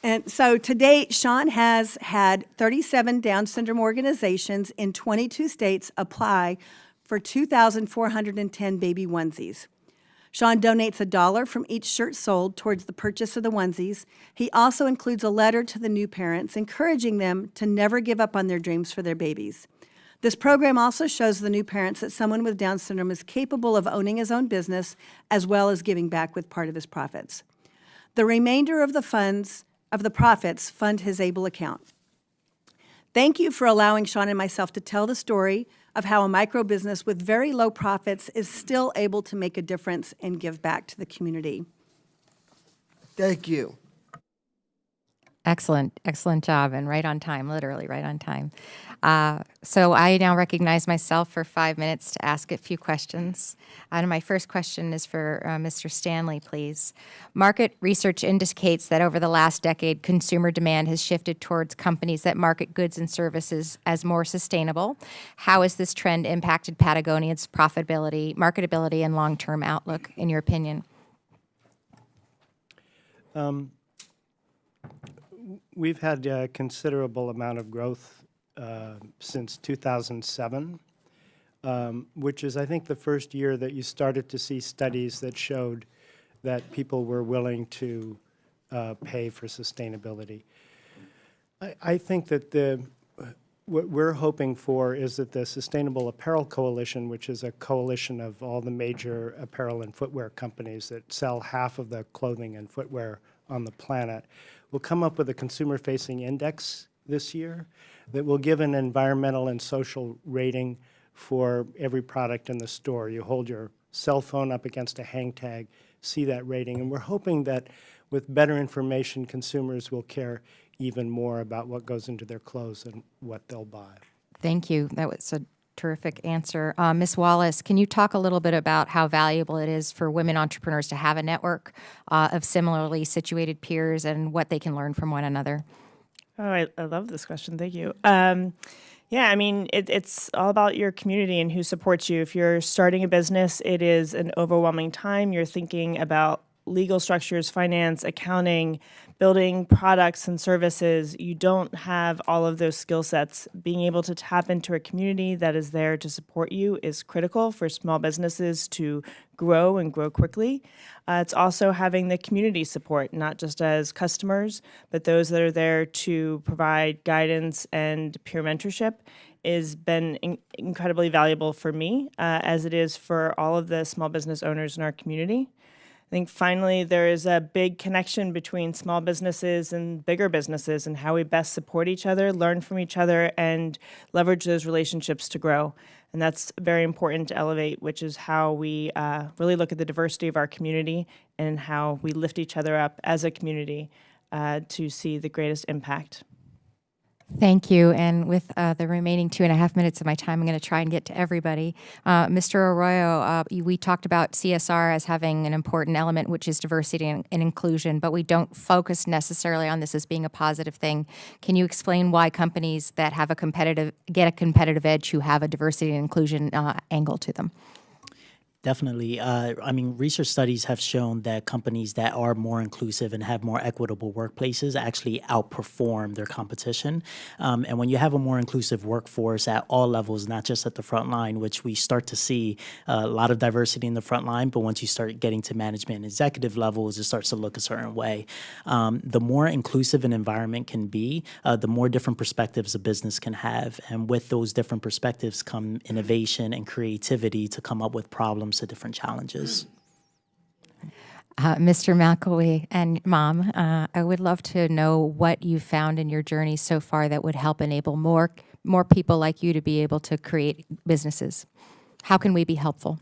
And so to date, Sean has had 37 Down syndrome organizations in 22 states apply for 2,410 baby onesies. Sean donates $1 from each shirt sold towards the purchase of the onesies. He also includes a letter to the new parents encouraging them to never give up on their dreams for their babies. This program also shows the new parents that someone with Down syndrome is capable of owning his own business as well as giving back with part of his profits. The remainder of the profits fund his ABLE account. Thank you for allowing Sean and myself to tell the story of how a micro business with very low profits is still able to make a difference and give back to the community. Thank you. Excellent, excellent job, and right on time, literally right on time. So I now recognize myself for 5 minutes to ask a few questions. And my first question is for Mr. Stanley, please. Market research indicates that over the last decade, consumer demand has shifted towards companies that market goods and services as more sustainable. How has this trend impacted Patagonia's profitability, marketability, and long-term outlook, in your opinion? We've had a considerable amount of growth since 2007, which is, I think, the first year that you started to see studies that showed that people were willing to pay for sustainability. I think that what we're hoping for is that the Sustainable Apparel Coalition, which is a coalition of all the major apparel and footwear companies that sell half of the clothing and footwear on the planet, will come up with a consumer-facing index this year that will give an environmental and social rating for every product in the store. You hold your cell phone up against a hang tag, see that rating, and we're hoping that with better information, consumers will care even more about what goes into their clothes and what they'll buy. Thank you. That was a terrific answer. Ms. Wallace, can you talk a little bit about how valuable it is for women entrepreneurs to have a network of similarly situated peers and what they can learn from one another? Oh, I love this question. Thank you. Yeah, I mean, it's all about your community and who supports you. If you're starting a business, it is an overwhelming time. You're thinking about legal structures, finance, accounting, building products and services. You don't have all of those skill sets. Being able to tap into a community that is there to support you is critical for small businesses to grow and grow quickly. It's also having the community support, not just as customers, but those that are there to provide guidance and peer mentorship has been incredibly valuable for me, as it is for all of the small business owners in our community. I think finally there is a big connection between small businesses and bigger businesses and how we best support each other, learn from each other, and leverage those relationships to grow. And that's very important to elevate, which is how we really look at the diversity of our community and how we lift each other up as a community to see the greatest impact. Thank you. And with the remaining 2.5 minutes of my time, I'm going to try and get to everybody. Mr. Arroyo, we talked about CSR as having an important element, which is diversity and inclusion, but we don't focus necessarily on this as being a positive thing. Can you explain why companies that have get a competitive edge who have a diversity and inclusion angle to them? Definitely. I mean, research studies have shown that companies that are more inclusive and have more equitable workplaces actually outperform their competition. And when you have a more inclusive workforce at all levels, not just at the front line, which we start to see a lot of diversity in the front line, but once you start getting to management and executive levels, it starts to look a certain way. The more inclusive an environment can be, the more different perspectives a business can have. And with those different perspectives come innovation and creativity to come up with problems to different challenges. Mr. McElwee and Mom, I would love to know what you found in your journey so far that would help enable more people like you to be able to create businesses. How can we be helpful?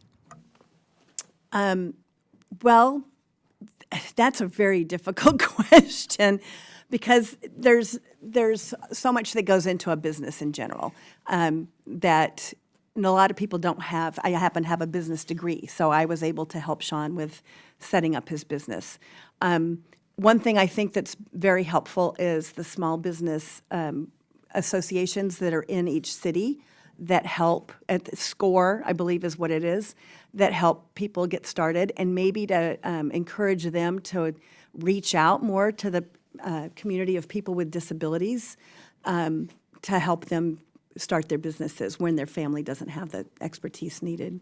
Well, that's a very difficult question because there's so much that goes into a business in general that a lot of people don't have. I happen to have a business degree, so I was able to help Sean with setting up his business. One thing I think that's very helpful is the small business associations that are in each city that help at the SCORE, I believe is what it is, that help people get started, and maybe to encourage them to reach out more to the community of people with disabilities to help them start their businesses when their family doesn't have the expertise needed.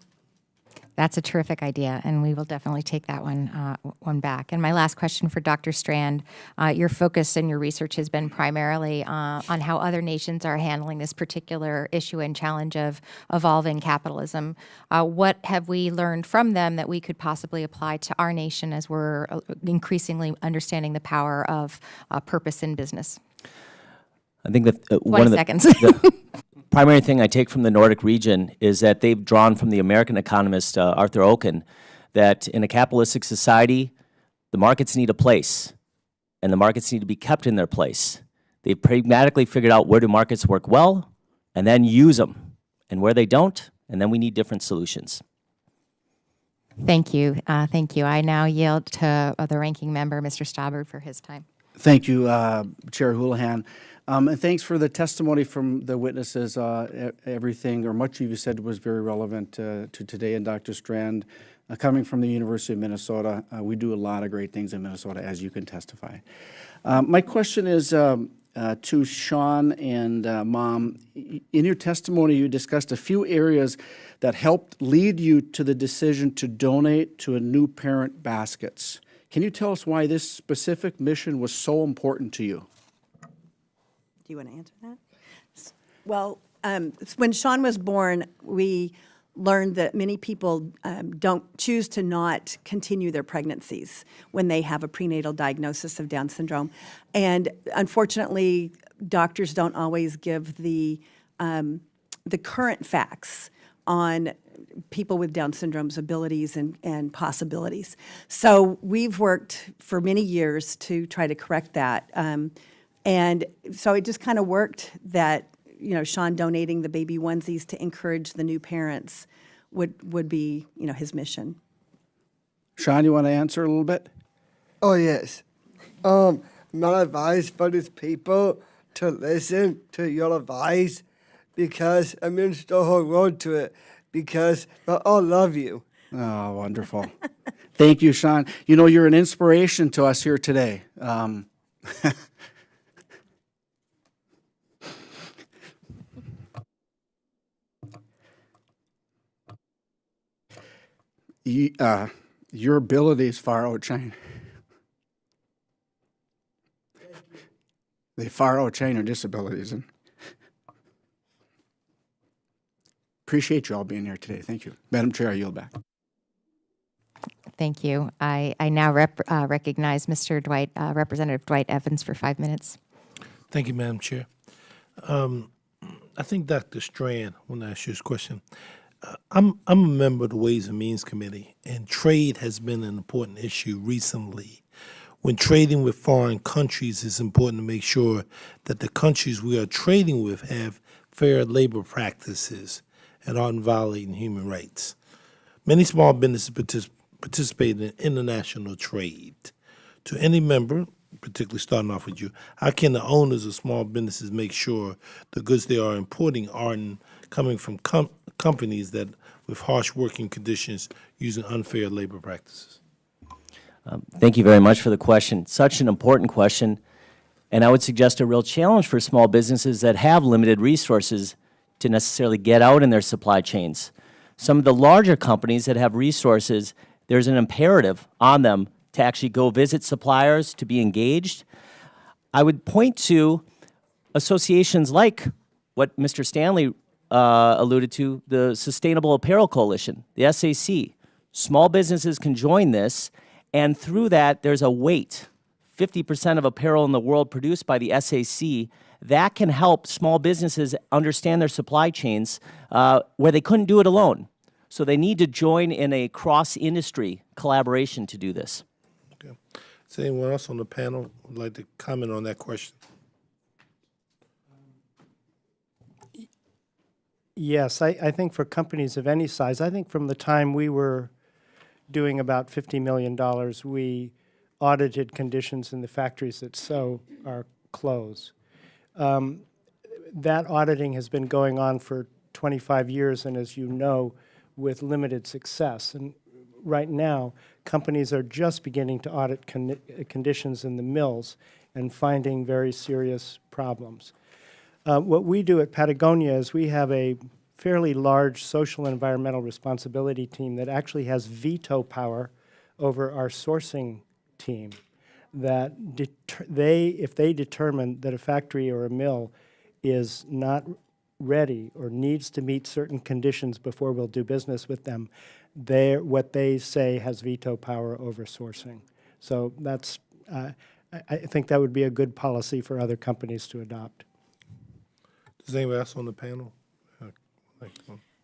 That's a terrific idea, and we will definitely take that one back. And my last question for Dr. Strand, your focus in your research has been primarily on how other nations are handling this particular issue and challenge of evolving capitalism. What have we learned from them that we could possibly apply to our nation as we're increasingly understanding the power of purpose in business? I think that 20 seconds. The primary thing I take from the Nordic region is that they've drawn from the American economist Arthur Oken that in a capitalistic society, the markets need a place, and the markets need to be kept in their place. They've pragmatically figured out where do markets work well, and then use them, and where they don't, and then we need different solutions. Thank you. Thank you. I now yield to the ranking member, Mr. Staubert, for his time. Thank you, Chair Houlihan. And thanks for the testimony from the witnesses. Everything or much of you said was very relevant to today. And Dr. Strand, coming from the University of Minnesota, we do a lot of great things in Minnesota, as you can testify. My question is to Sean and Mom. In your testimony, you discussed a few areas that helped lead you to the decision to donate to a new parent baskets. Can you tell us why this specific mission was so important to you? Do you want to answer that? Well, when Sean was born, we learned that many people don't choose to not continue their pregnancies when they have a prenatal diagnosis of Down syndrome. And unfortunately, doctors don't always give the current facts on people with Down syndrome's abilities and possibilities. So we've worked for many years to try to correct that. And so it just kind of worked that, Sean donating the baby onesies to encourage the new parents would be, his mission. Sean, you want to answer a little bit? Oh, yes. My advice for these people to listen to your advice because it means the whole world to it, because I all love you. Oh, wonderful. Thank you, Sean. You know, you're an inspiration to us here today. Your abilities far outshine. They far outshine your disabilities. And appreciate you all being here today. Thank you. Madam Chair, I yield back. Thank you. I now recognize Mr. Dwight, Representative Dwight Evans for 5 minutes. Thank you, Madam Chair. I think Dr. Strand, when I ask you this question, I'm a member of the Ways and Means Committee, and trade has been an important issue recently. When trading with foreign countries, it's important to make sure that the countries we are trading with have fair labor practices and aren't violating human rights. Many small businesses participate in international trade. To any member, particularly starting off with you, how can the owners of small businesses make sure the goods they are importing aren't coming from companies that with harsh working conditions using unfair labor practices? Thank you very much for the question. Such an important question, and I would suggest a real challenge for small businesses that have limited resources to necessarily get out in their supply chains. Some of the larger companies that have resources, there's an imperative on them to actually go visit suppliers, to be engaged. I would point to associations like what Mr. Stanley alluded to, the Sustainable Apparel Coalition, the SAC. Small businesses can join this, and through that, there's a weight, 50% of apparel in the world produced by the SAC, that can help small businesses understand their supply chains where they couldn't do it alone. So they need to join in a cross-industry collaboration to do this. Okay. Is there anyone else on the panel who would like to comment on that question? Yes, I think for companies of any size, I think from the time we were doing about $50 million, we audited conditions in the factories that sew our clothes. That auditing has been going on for 25 years, and as you know, with limited success. And right now, companies are just beginning to audit conditions in the mills and finding very serious problems. What we do at Patagonia is we have a fairly large social and environmental responsibility team that actually has veto power over our sourcing team, that if they determine that a factory or a mill is not ready or needs to meet certain conditions before we'll do business with them, what they say has veto power over sourcing. So that's, I think that would be a good policy for other companies to adopt. Does anyone else on the panel?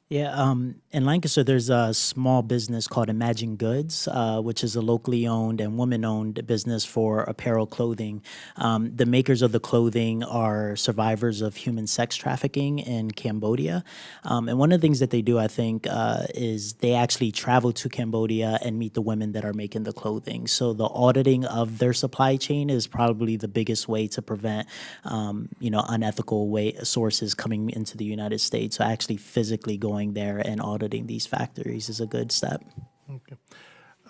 Yeah, in Lancaster, there's a small business called Imagine Goods, which is a locally owned and woman-owned business for apparel clothing. The makers of the clothing are survivors of human sex trafficking in Cambodia. And one of the things that they do, I think, is they actually travel to Cambodia and meet the women that are making the clothing. So the auditing of their supply chain is probably the biggest way to prevent, unethical sources coming into the United States. So actually physically going there and auditing these factories is a good step. Okay.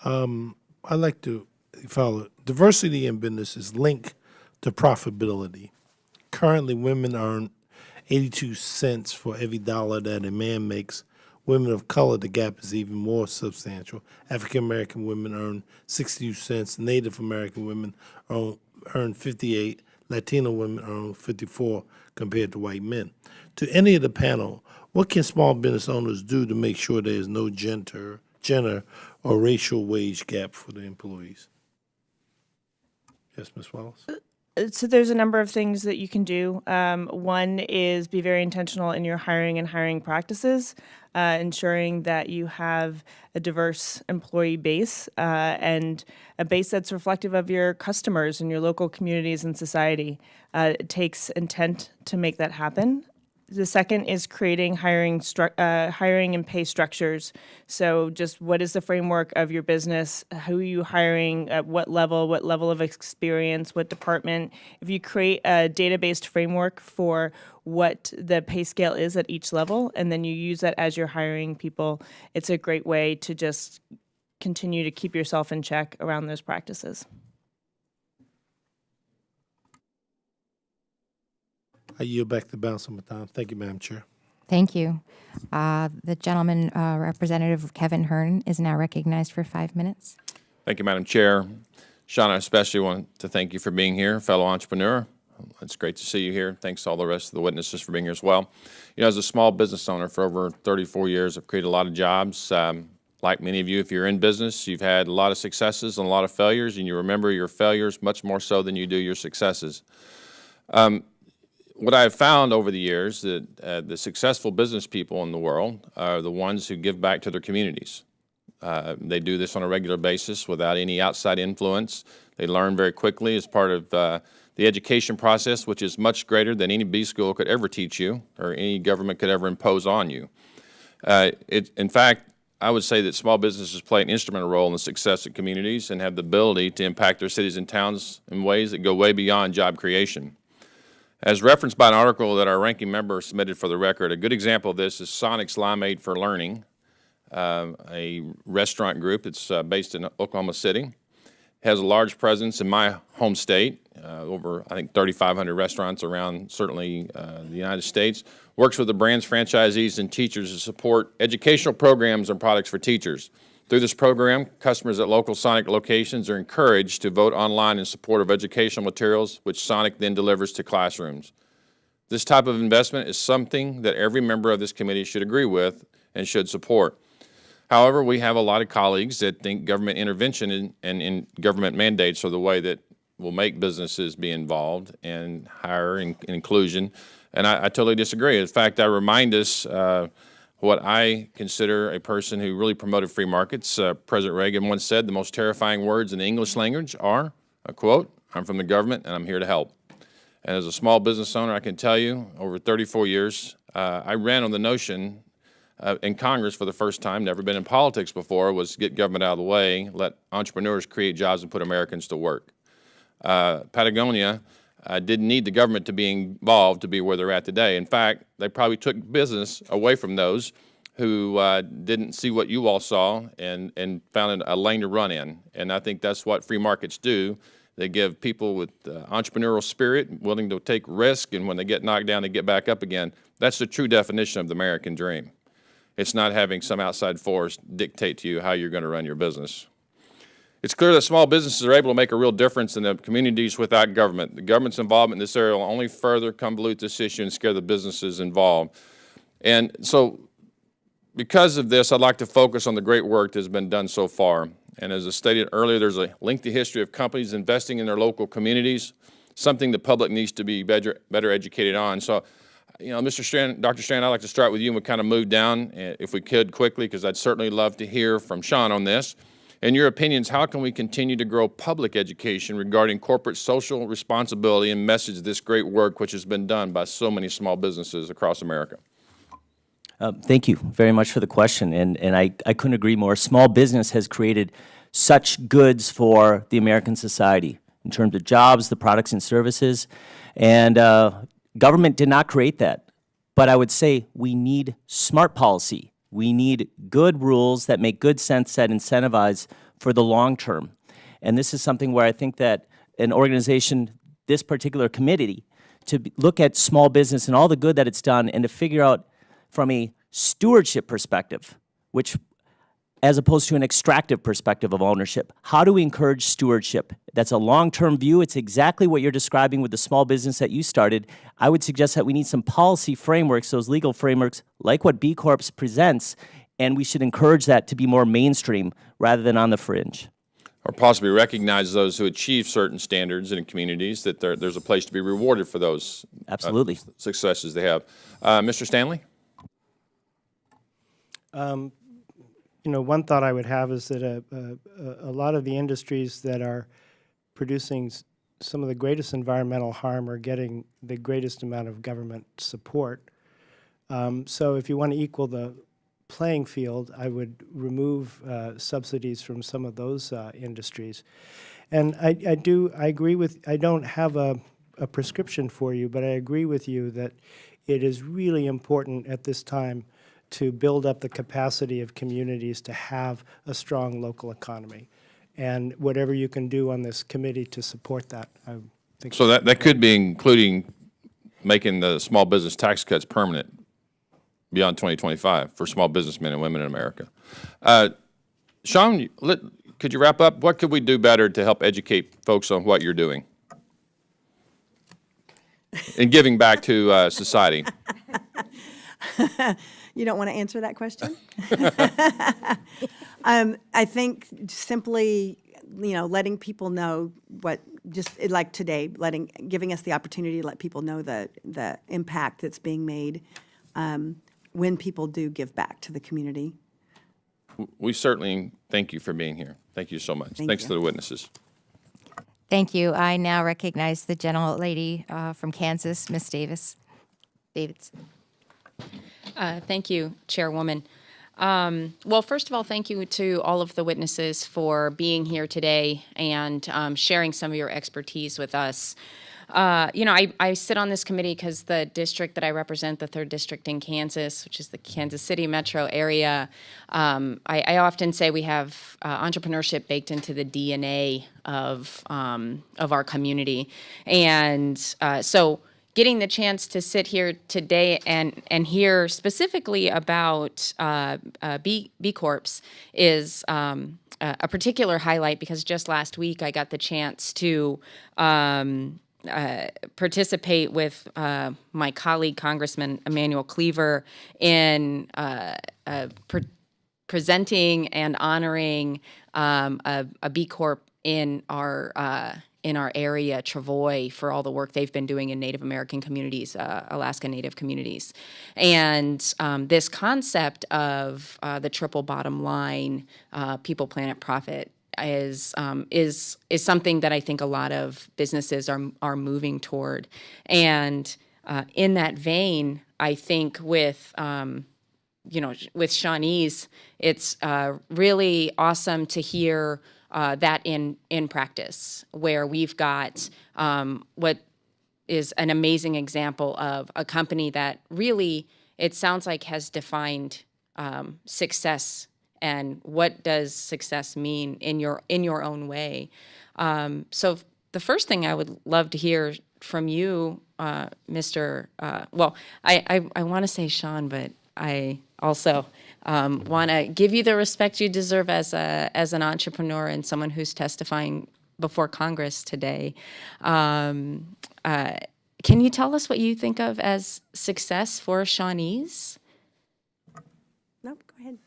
I like to follow. Diversity in business is linked to profitability. Currently, women earn 82 cents for every dollar that a man makes. Women of color, the gap is even more substantial. African American women earn 62 cents. Native American women earn 58. Latino women earn 54 compared to white men. To any of the panel, what can small business owners do to make sure there is no gender or racial wage gap for the employees? Yes, Ms. Wallace? So there's a number of things that you can do. One is be very intentional in your hiring and hiring practices, ensuring that you have a diverse employee base and a base that's reflective of your customers and your local communities and society. It takes intent to make that happen. The second is creating hiring and pay structures. So just what is the framework of your business? Who are you hiring? At what level of experience, what department? If you create a data-based framework for what the pay scale is at each level, and then you use that as you're hiring people, it's a great way to just continue to keep yourself in check around those practices. I yield back the balance of my time. Thank you, Madam Chair. Thank you. The gentleman, Representative Kevin Hearn, is now recognized for 5 minutes. Thank you, Madam Chair. Sean, I especially want to thank you for being here, fellow entrepreneur. It's great to see you here. Thanks to all the rest of the witnesses for being here as well. You know, as a small business owner for over 34 years, I've created a lot of jobs. Like many of you, if you're in business, you've had a lot of successes and a lot of failures, and you remember your failures much more so than you do your successes. What I've found over the years that the successful business people in the world are the ones who give back to their communities. They do this on a regular basis without any outside influence. They learn very quickly as part of the education process, which is much greater than any B school could ever teach you or any government could ever impose on you. In fact, I would say that small businesses play an instrumental role in the success of communities and have the ability to impact their cities and towns in ways that go way beyond job creation. As referenced by an article that our ranking member submitted for the record, a good example of this is Sonic's Limeade for Learning, a restaurant group that's based in Oklahoma City. It has a large presence in my home state, over, I think, 3,500 restaurants around, certainly, the United States. Works with the brand's franchisees and teachers to support educational programs and products for teachers. Through this program, customers at local Sonic locations are encouraged to vote online in support of educational materials, which Sonic then delivers to classrooms. This type of investment is something that every member of this committee should agree with and should support. However, we have a lot of colleagues that think government intervention and government mandates are the way that will make businesses be involved and hire and inclusion, and I totally disagree. In fact, I remind us what I consider a person who really promoted free markets. President Reagan once said the most terrifying words in the English language are, I quote, "I'm from the government and I'm here to help." And as a small business owner, I can tell you, over 34 years, I ran on the notion in Congress for the first time, never been in politics before, was get government out of the way, let entrepreneurs create jobs and put Americans to work. Patagonia didn't need the government to be involved to be where they're at today. In fact, they probably took business away from those who didn't see what you all saw and found a lane to run in. And I think that's what free markets do. They give people with entrepreneurial spirit, willing to take risk, and when they get knocked down, they get back up again. That's the true definition of the American dream. It's not having some outside force dictate to you how you're going to run your business. It's clear that small businesses are able to make a real difference in the communities without government. The government's involvement in this area will only further convolute this issue and scare the businesses involved. And so, because of this, I'd like to focus on the great work that has been done so far. And as I stated earlier, there's a lengthy history of companies investing in their local communities, something the public needs to be better educated on. So, you know, Mr. Strand, Dr. Strand, I'd like to start with you and we'll kind of move down, if we could, quickly, because I'd certainly love to hear from Sean on this. In your opinions, how can we continue to grow public education regarding corporate social responsibility and message this great work which has been done by so many small businesses across America? Thank you very much for the question, and I couldn't agree more. Small business has created such goods for the American society in terms of jobs, the products and services, and government did not create that. But I would say we need smart policy. We need good rules that make good sense, that incentivize for the long term. And this is something where I think that an organization, this particular committee, to look at small business and all the good that it's done and to figure out from a stewardship perspective, which as opposed to an extractive perspective of ownership. How do we encourage stewardship? That's a long-term view. It's exactly what you're describing with the small business that you started. I would suggest that we need some policy frameworks, those legal frameworks, like what B Corps presents, and we should encourage that to be more mainstream rather than on the fringe. Or possibly recognize those who achieve certain standards in communities, that there's a place to be rewarded for those Absolutely. Successes they have. Mr. Stanley? You know, one thought I would have is that a lot of the industries that are producing some of the greatest environmental harm are getting the greatest amount of government support. So if you want to equal the playing field, I would remove subsidies from some of those industries. And I agree with, I don't have a prescription for you, but I agree with you that it is really important at this time to build up the capacity of communities to have a strong local economy. And whatever you can do on this committee to support that, I think. So that could be including making the small business tax cuts permanent beyond 2025 for small businessmen and women in America. Sean, could you wrap up? What could we do better to help educate folks on what you're doing and giving back to society? You don't want to answer that question? I think simply, letting people know what, just like today, giving us the opportunity to let people know the impact that's being made when people do give back to the community. We certainly thank you for being here. Thank you so much. Thanks you. to the witnesses. Thank you. I now recognize the gentlelady from Kansas, Ms. Davis. Thank you, Chairwoman. Well, first of all, thank you to all of the witnesses for being here today and sharing some of your expertise with us. I sit on this committee because the district that I represent, the 3rd District in Kansas, which is the Kansas City metro area, I often say we have entrepreneurship baked into the DNA of our community. And so getting the chance to sit here today and hear specifically about B Corps is a particular highlight, because just last week I got the chance to participate with my colleague, Congressman Emmanuel Cleaver, in presenting and honoring a B Corp in our area, Travoy, for all the work they've been doing in Native American communities, Alaska Native communities. And this concept of the triple bottom line, people, planet, profit, is something that I think a lot of businesses are moving toward. And in that vein, I think with Shawnee's, it's really awesome to hear that in practice, where we've got what is an amazing example of a company that really, it sounds like, has defined success. And what does success mean in your own way? So the first thing I would love to hear from you, Mr. Well, I want to say Sean, but I also want to give you the respect you deserve as an entrepreneur and someone who's testifying before Congress today. Can you tell us what you think of as success for Shawnee's? Nope, go ahead.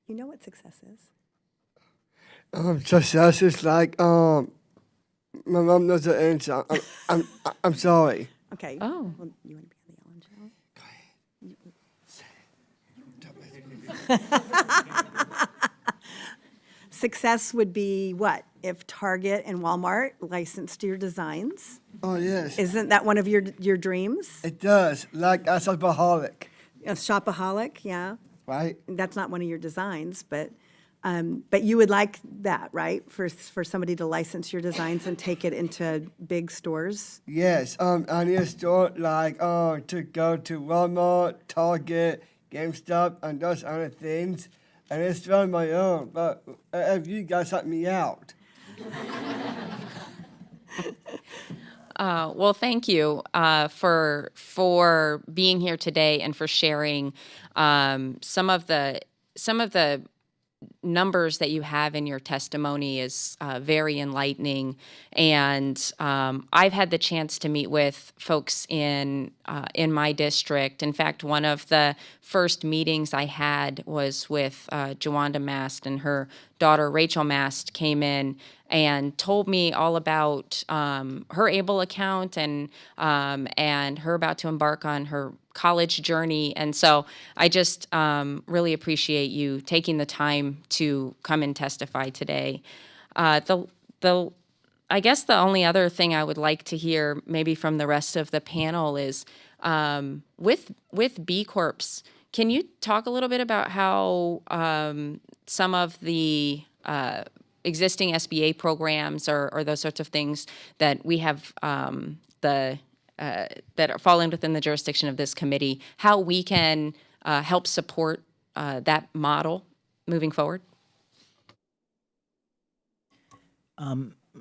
You know what success is. Success is like, my mom knows the answer. I'm sorry. Okay. Oh. Well, you want to be on the yellow gel? Success would be what? If Target and Walmart licensed your designs? Oh, yes. Isn't that one of your dreams? It does. Like a shopaholic, A shopaholic, yeah. right? That's not one of your designs, but you would like that, right? For somebody to license your designs and take it into big stores? Yes. I need a store like to go to Walmart, Target, GameStop, and those other things. And it's on my own, but if you guys help me out. Well, thank you for being here today and for sharing some of the numbers that you have in your testimony is very enlightening. And I've had the chance to meet with folks in my district. In fact, one of the first meetings I had was with Jawanda Mast, and her daughter Rachel Mast came in and told me all about her Able account and her about to embark on her college journey. And so I just really appreciate you taking the time to come and testify today. I guess the only other thing I would like to hear maybe from the rest of the panel is with B Corps. Can you talk a little bit about how some of the existing SBA programs or those sorts of things that we have that fall in within the jurisdiction of this committee, how we can help support that model moving forward?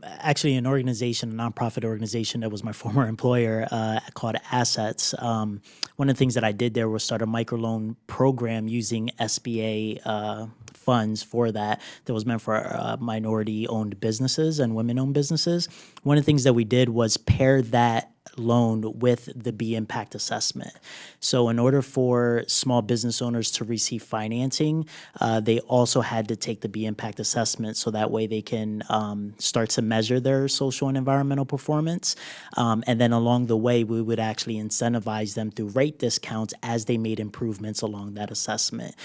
Actually, an organization, a nonprofit organization that was my former employer called Assets. One of the things that I did there was start a microloan program using SBA funds for that was meant for minority-owned businesses and women-owned businesses. One of the things that we did was pair that loan with the B impact assessment. So in order for small business owners to receive financing, they also had to take the B impact assessment so that way they can start to measure their social and environmental performance. And then along the way, we would actually incentivize them through rate discounts as they made improvements along that assessment.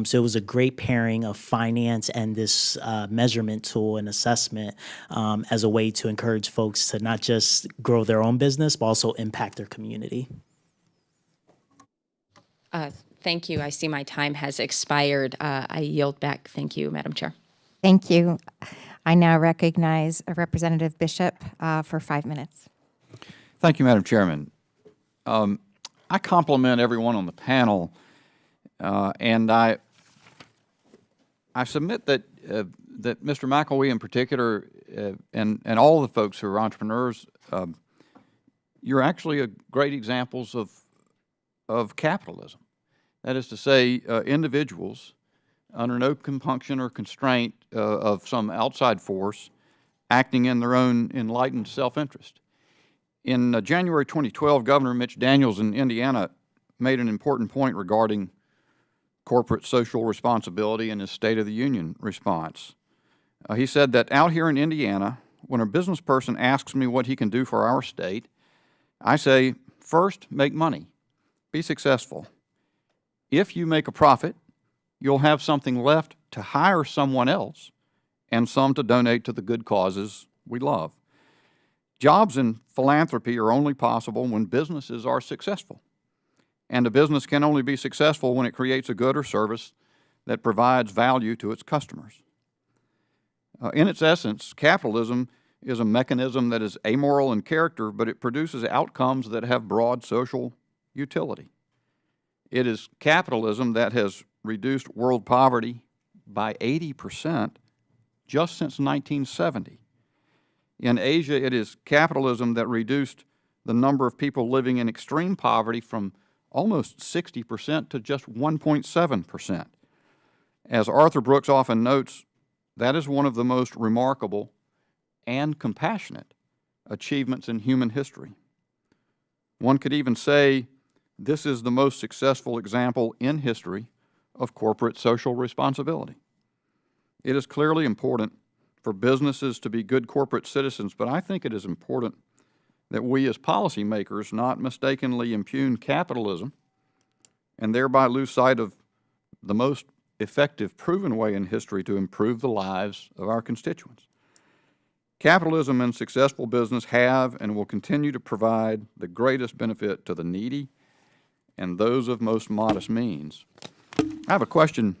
So it was a great pairing of finance and this measurement tool and assessment as a way to encourage folks to not just grow their own business, but also impact their community. Thank you. I see my time has expired. I yield back. Thank you, Madam Chair. Thank you. I now recognize Representative Bishop for 5 minutes. Thank you, Madam Chairman. I compliment everyone on the panel, and I submit that that Mr. McElwee in particular, and all the folks who are entrepreneurs, you're actually great examples of capitalism. That is to say, individuals under no compunction or constraint of some outside force acting in their own enlightened self-interest. In January 2012, Governor Mitch Daniels in Indiana made an important point regarding corporate social responsibility in his State of the Union response. He said that out here in Indiana, when a business person asks me what he can do for our state, I say, first, make money, be successful. If you make a profit, you'll have something left to hire someone else and some to donate to the good causes we love. Jobs in philanthropy are only possible when businesses are successful. And a business can only be successful when it creates a good or service that provides value to its customers. In its essence, capitalism is a mechanism that is amoral in character, but it produces outcomes that have broad social utility. It is capitalism that has reduced world poverty by 80% just since 1970. In Asia, it is capitalism that reduced the number of people living in extreme poverty from almost 60% to just 1.7%. As Arthur Brooks often notes, that is one of the most remarkable and compassionate achievements in human history. One could even say this is the most successful example in history of corporate social responsibility. It is clearly important for businesses to be good corporate citizens, but I think it is important that we as policymakers not mistakenly impugn capitalism and thereby lose sight of the most effective, proven way in history to improve the lives of our constituents. Capitalism and successful business have and will continue to provide the greatest benefit to the needy and those of most modest means. I have a question,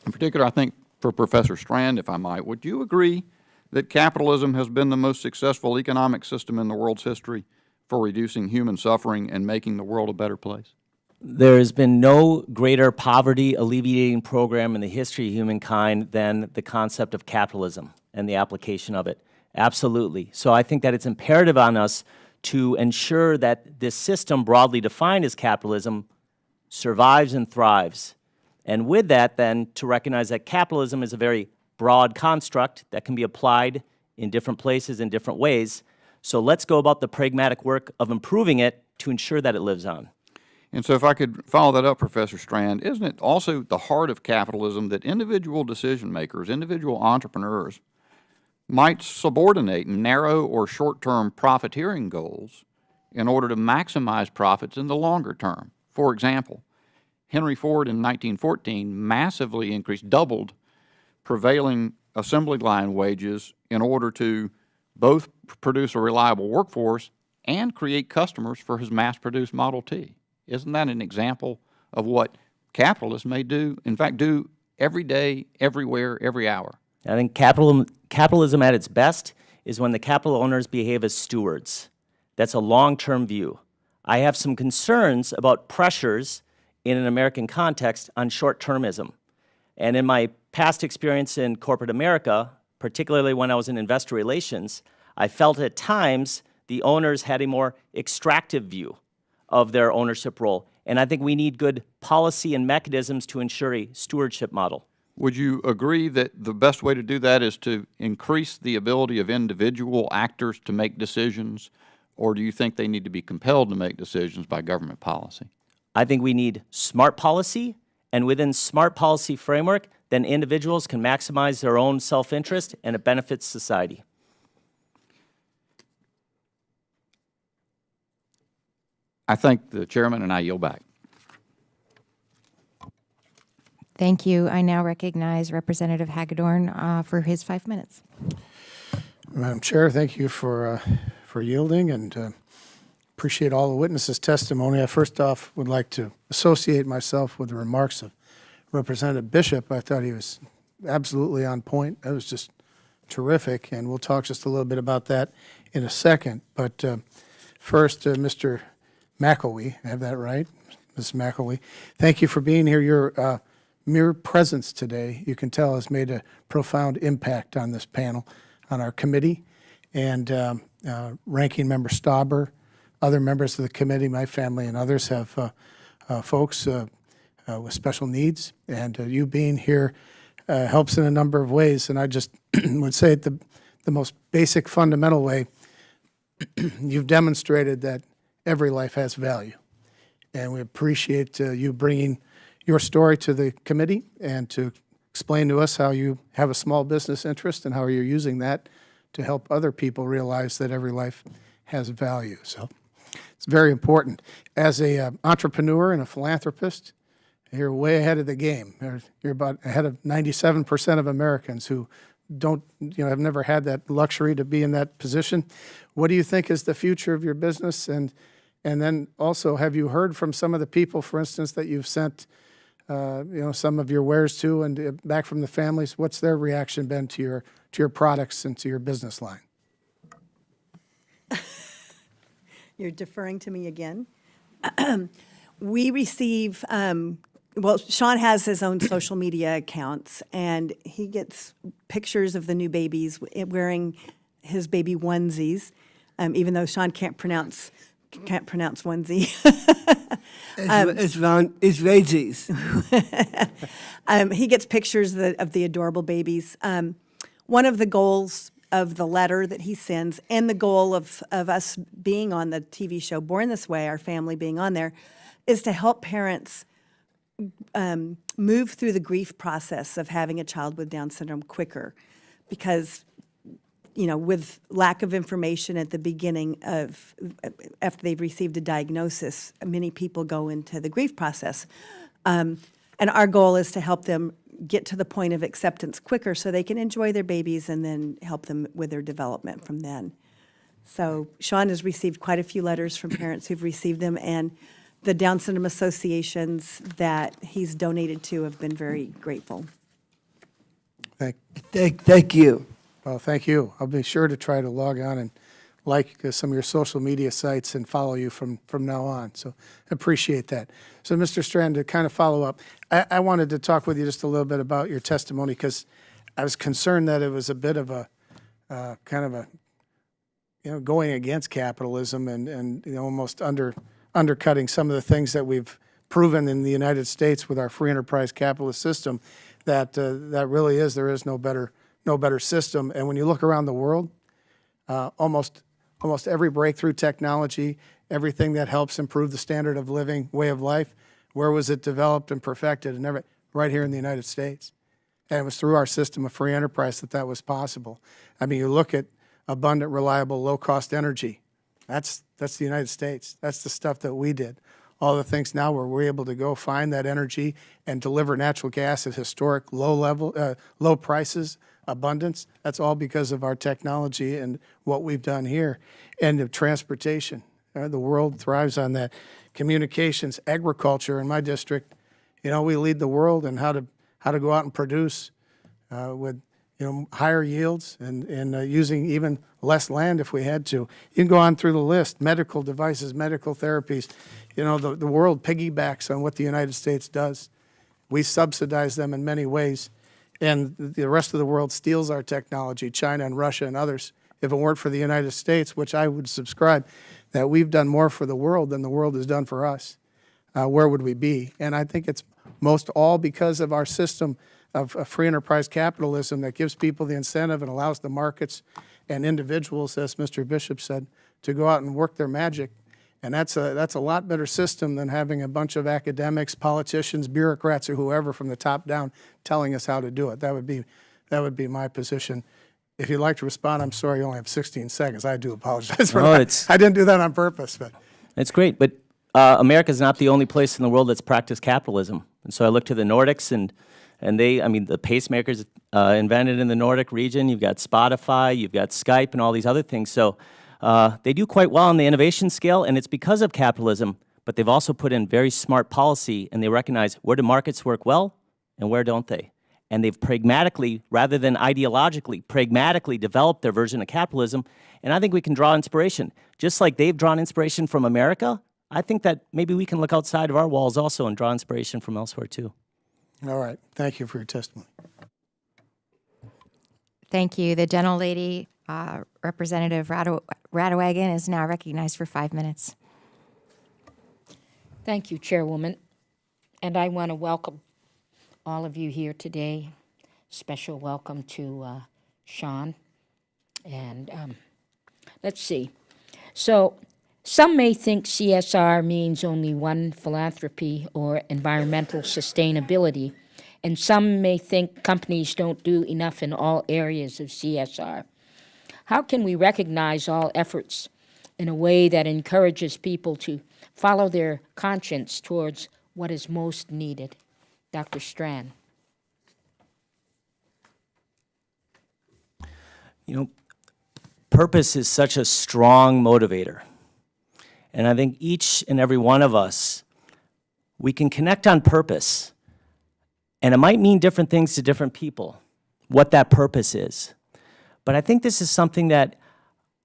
in particular, I think, for Professor Strand, if I might. Would you agree that capitalism has been the most successful economic system in the world's history for reducing human suffering and making the world a better place? There has been no greater poverty alleviating program in the history of humankind than the concept of capitalism and the application of it. Absolutely. So I think that it's imperative on us to ensure that this system, broadly defined as capitalism, survives and thrives. And with that, then, to recognize that capitalism is a very broad construct that can be applied in different places in different ways. So let's go about the pragmatic work of improving it to ensure that it lives on. And so if I could follow that up, Professor Strand, isn't it also the heart of capitalism that individual decision makers, individual entrepreneurs, might subordinate narrow or short-term profiteering goals in order to maximize profits in the longer term? For example, Henry Ford in 1914 massively increased, doubled prevailing assembly line wages in order to both produce a reliable workforce and create customers for his mass-produced Model T. Isn't that an example of what capitalists may do, in fact, do every day, everywhere, every hour? I think capitalism at its best is when the capital owners behave as stewards. That's a long-term view. I have some concerns about pressures in an American context on short-termism. And in my past experience in corporate America, particularly when I was in investor relations, I felt at times the owners had a more extractive view of their ownership role. And I think we need good policy and mechanisms to ensure a stewardship model. Would you agree that the best way to do that is to increase the ability of individual actors to make decisions, or do you think they need to be compelled to make decisions by government policy? I think we need smart policy, and within smart policy framework, then individuals can maximize their own self-interest, and it benefits society. I thank the chairman, and I yield back. Thank you. I now recognize Representative Hagedorn for his 5 minutes. Madam Chair, thank you for yielding, and appreciate all the witnesses' testimony. I first off would like to associate myself with the remarks of Representative Bishop. I thought he was absolutely on point. That was just terrific, and we'll talk just a little bit about that in a second. But first, Mr. McElwee, I have that right? Ms. McElwee, thank you for being here. Your mere presence today, you can tell, has made a profound impact on this panel, on our committee, and Ranking Member Stauber, other members of the committee, my family and others have folks with special needs, and you being here helps in a number of ways. And I just would say the most basic fundamental way, you've demonstrated that every life has value. And we appreciate you bringing your story to the committee and to explain to us how you have a small business interest and how you're using that to help other people realize that every life has value. So it's very important. As an entrepreneur and a philanthropist, you're way ahead of the game. You're about ahead of 97% of Americans who have never had that luxury to be in that position. What do you think is the future of your business? And then also, have you heard from some of the people, for instance, that you've sent some of your wares to and back from the families? What's their reaction been to your products and to your business line? You're deferring to me again. We receive, Sean has his own social media accounts, and he gets pictures of the new babies wearing his baby onesies, even though Sean can't pronounce onesie. It's Raisies. He gets pictures of the adorable babies. One of the goals of the letter that he sends, and the goal of us being on the TV show Born This Way, our family being on there, is to help parents move through the grief process of having a child with Down syndrome quicker. Because, with lack of information at the beginning after they've received a diagnosis, many people go into the grief process. And our goal is to help them get to the point of acceptance quicker so they can enjoy their babies and then help them with their development from then. So Sean has received quite a few letters from parents who've received them, and the Down syndrome associations that he's donated to have been very grateful. Thank you. Well, thank you. I'll be sure to try to log on and like some of your social media sites and follow you from now on. So appreciate that. So Mr. Strand, to kind of follow up, I wanted to talk with you just a little bit about your testimony, because I was concerned that it was a bit of a going against capitalism and almost undercutting some of the things that we've proven in the United States with our free enterprise capitalist system, that really there is no better system. And when you look around the world, almost every breakthrough technology, everything that helps improve the standard of living, way of life, where was it developed and perfected? And right here in the United States. And it was through our system of free enterprise that was possible. I mean, you look at abundant, reliable, low-cost energy. That's the United States. That's the stuff that we did. All the things now where we're able to go find that energy and deliver natural gas at historic low prices, abundance. That's all because of our technology and what we've done here, and the transportation. The world thrives on that. Communications, agriculture in my district, we lead the world in how to go out and produce with higher yields and using even less land if we had to. You can go on through the list. Medical devices, medical therapies. The world piggybacks on what the United States does. We subsidize them in many ways, and the rest of the world steals our technology, China and Russia and others. If it weren't for the United States, which I would subscribe, that we've done more for the world than the world has done for us, where would we be? And I think it's most all because of our system of free enterprise capitalism that gives people the incentive and allows the markets and individuals, as Mr. Bishop said, to go out and work their magic. And that's a lot better system than having a bunch of academics, politicians, bureaucrats, or whoever from the top down telling us how to do it. That would be my position. If you'd like to respond, I'm sorry you only have 16 seconds. I do apologize for that. I didn't do that on purpose. But It's great, but America is not the only place in the world that's practiced capitalism. And so I look to the Nordics, and the pacemakers invented in the Nordic region. You've got Spotify, you've got Skype, and all these other things. So they do quite well on the innovation scale, and it's because of capitalism, but they've also put in very smart policy, and they recognize where do markets work well and where don't they. And they've pragmatically, rather than ideologically, pragmatically developed their version of capitalism, and I think we can draw inspiration. Just like they've drawn inspiration from America, I think that maybe we can look outside of our walls also and draw inspiration from elsewhere too. all right. Thank you for your testimony. Thank you. The gentlelady, Representative Radewagen, is now recognized for 5 minutes. Thank you, Chairwoman. And I want to welcome all of you here today. Special welcome to Sean. And let's see. So some may think CSR means only one, philanthropy or environmental sustainability, and some may think companies don't do enough in all areas of CSR. How can we recognize all efforts in a way that encourages people to follow their conscience towards what is most needed? Dr. Strand. Purpose is such a strong motivator. And I think each and every one of us, we can connect on purpose. And it might mean different things to different people, what that purpose is. But I think this is something that,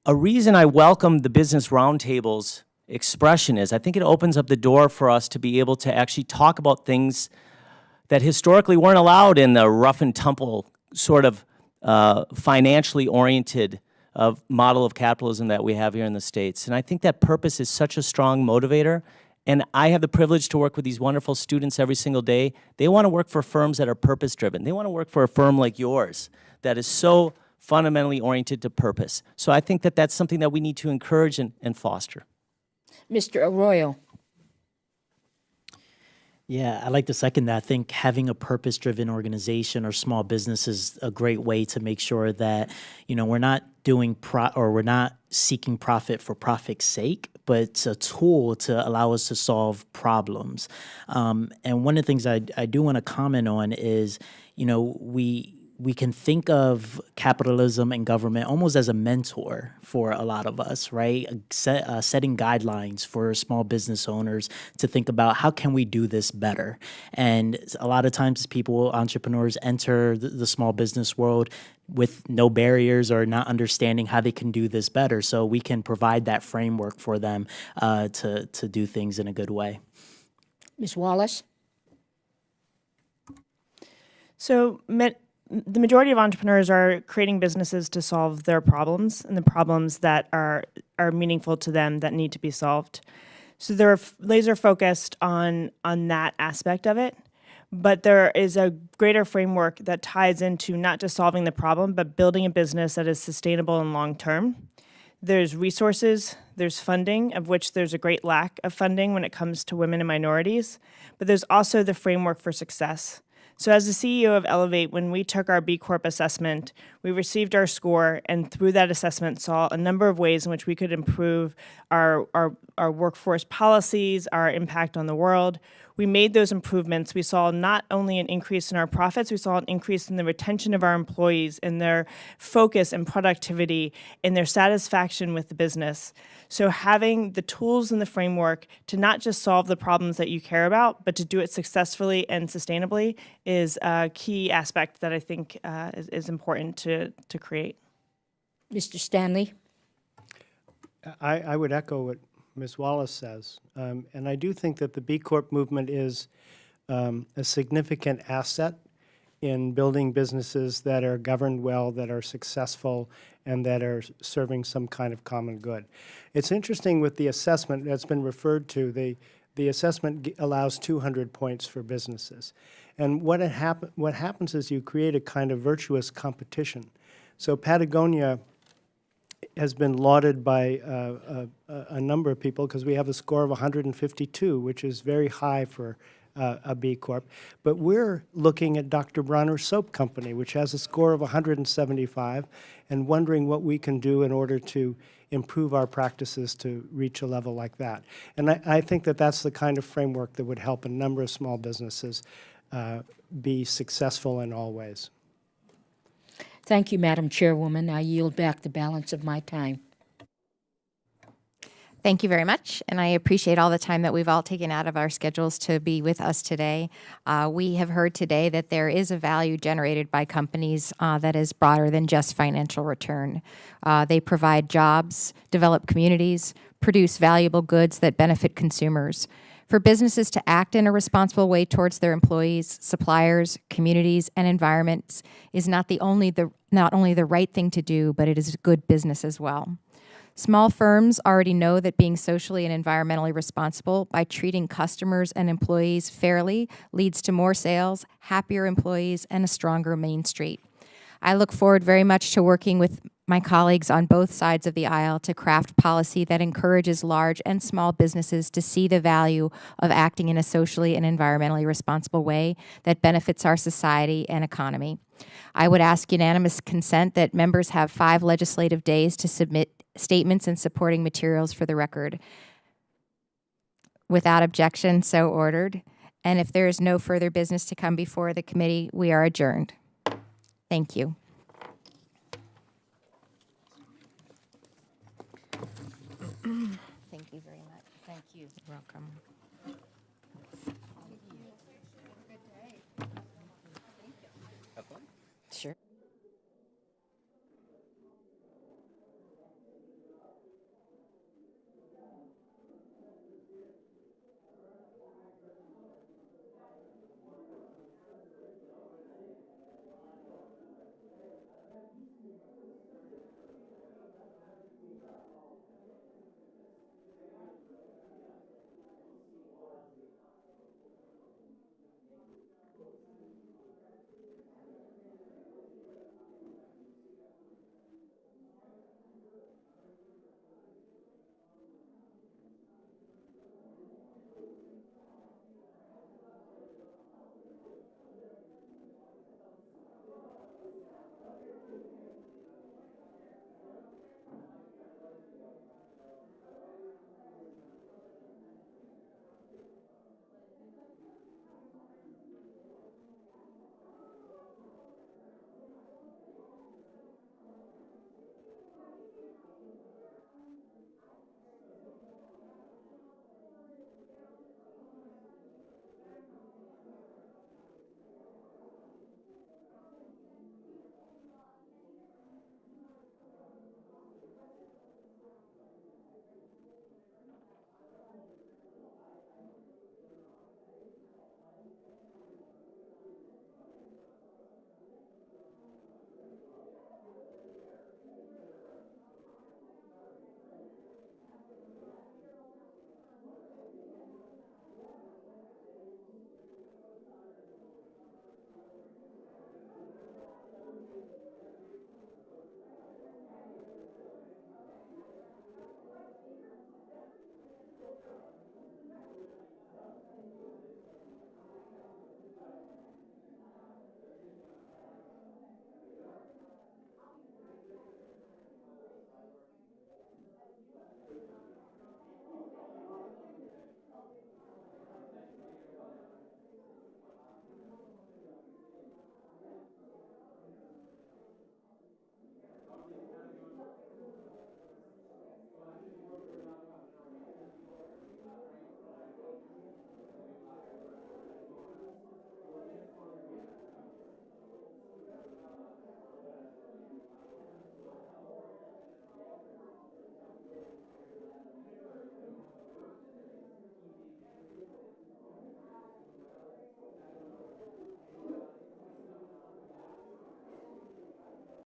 a reason I welcome the Business Roundtable's expression is, I think it opens up the door for us to be able to actually talk about things that historically weren't allowed in the rough and tumble sort of financially oriented model of capitalism that we have here in the States. And I think that purpose is such a strong motivator. And I have the privilege to work with these wonderful students every single day. They want to work for firms that are purpose-driven. They want to work for a firm like yours that is so fundamentally oriented to purpose. So I think that that's something that we need to encourage and foster. Mr. Arroyo. Yeah, I'd like to second that. I think having a purpose-driven organization or small business is a great way to make sure that, we're not doing we're not seeking profit for profit's sake, but it's a tool to allow us to solve problems. And one of the things I do want to comment on is, we can think of capitalism and government almost as a mentor for a lot of us, right? Setting guidelines for small business owners to think about how can we do this better. And a lot of times entrepreneurs enter the small business world with no barriers or not understanding how they can do this better. So we can provide that framework for them to do things in a good way. Ms. Wallace. So the majority of entrepreneurs are creating businesses to solve their problems and the problems that are meaningful to them that need to be solved. So they're laser focused on that aspect of it. But there is a greater framework that ties into not just solving the problem, but building a business that is sustainable and long-term. There's resources, there's funding, of which there's a great lack of funding when it comes to women and minorities. But there's also the framework for success. So as the CEO of Elevate, when we took our B Corp assessment, we received our score, and through that assessment saw a number of ways in which we could improve our workforce policies, our impact on the world. we made those improvements, we saw not only an increase in our profits, we saw an increase in the retention of our employees, in their focus and productivity, in their satisfaction with the business. So having the tools and the framework to not just solve the problems that you care about, but to do it successfully and sustainably is a key aspect that I think is important to create. Mr. Stanley? I would echo what Ms. Wallace says. And I do think that the B Corp movement is a significant asset in building businesses that are governed well, that are successful, and that are serving some kind of common good. It's interesting with the assessment that's been referred to, the assessment allows 200 points for businesses. And what happens is you create a kind of virtuous competition. So Patagonia has been lauded by a number of people because we have a score of 152, which is very high for a B Corp. But we're looking at Dr. Bronner's Soap Company, which has a score of 175, and wondering what we can do in order to improve our practices to reach a level like that. And I think that that's the kind of framework that would help a number of small businesses be successful in all ways. Thank you, Madam Chairwoman. I yield back the balance of my time. Thank you very much, and I appreciate all the time that we've all taken out of our schedules to be with us today. We have heard today that there is a value generated by companies that is broader than just financial return. They provide jobs, develop communities, produce valuable goods that benefit consumers. For businesses to act in a responsible way towards their employees, suppliers, communities, and environments is not only the right thing to do, but it is good business as well. Small firms already know that being socially and environmentally responsible by treating customers and employees fairly leads to more sales, happier employees, and a stronger Main Street. I look forward very much to working with my colleagues on both sides of the aisle to craft policy that encourages large and small businesses to see the value of acting in a socially and environmentally responsible way that benefits our society and economy. I would ask unanimous consent that members have 5 legislative days to submit statements and supporting materials for the record. Without objection, so ordered. And if there is no further business to come before the committee, we are adjourned. Thank you. Thank you very much. Thank you. You're welcome.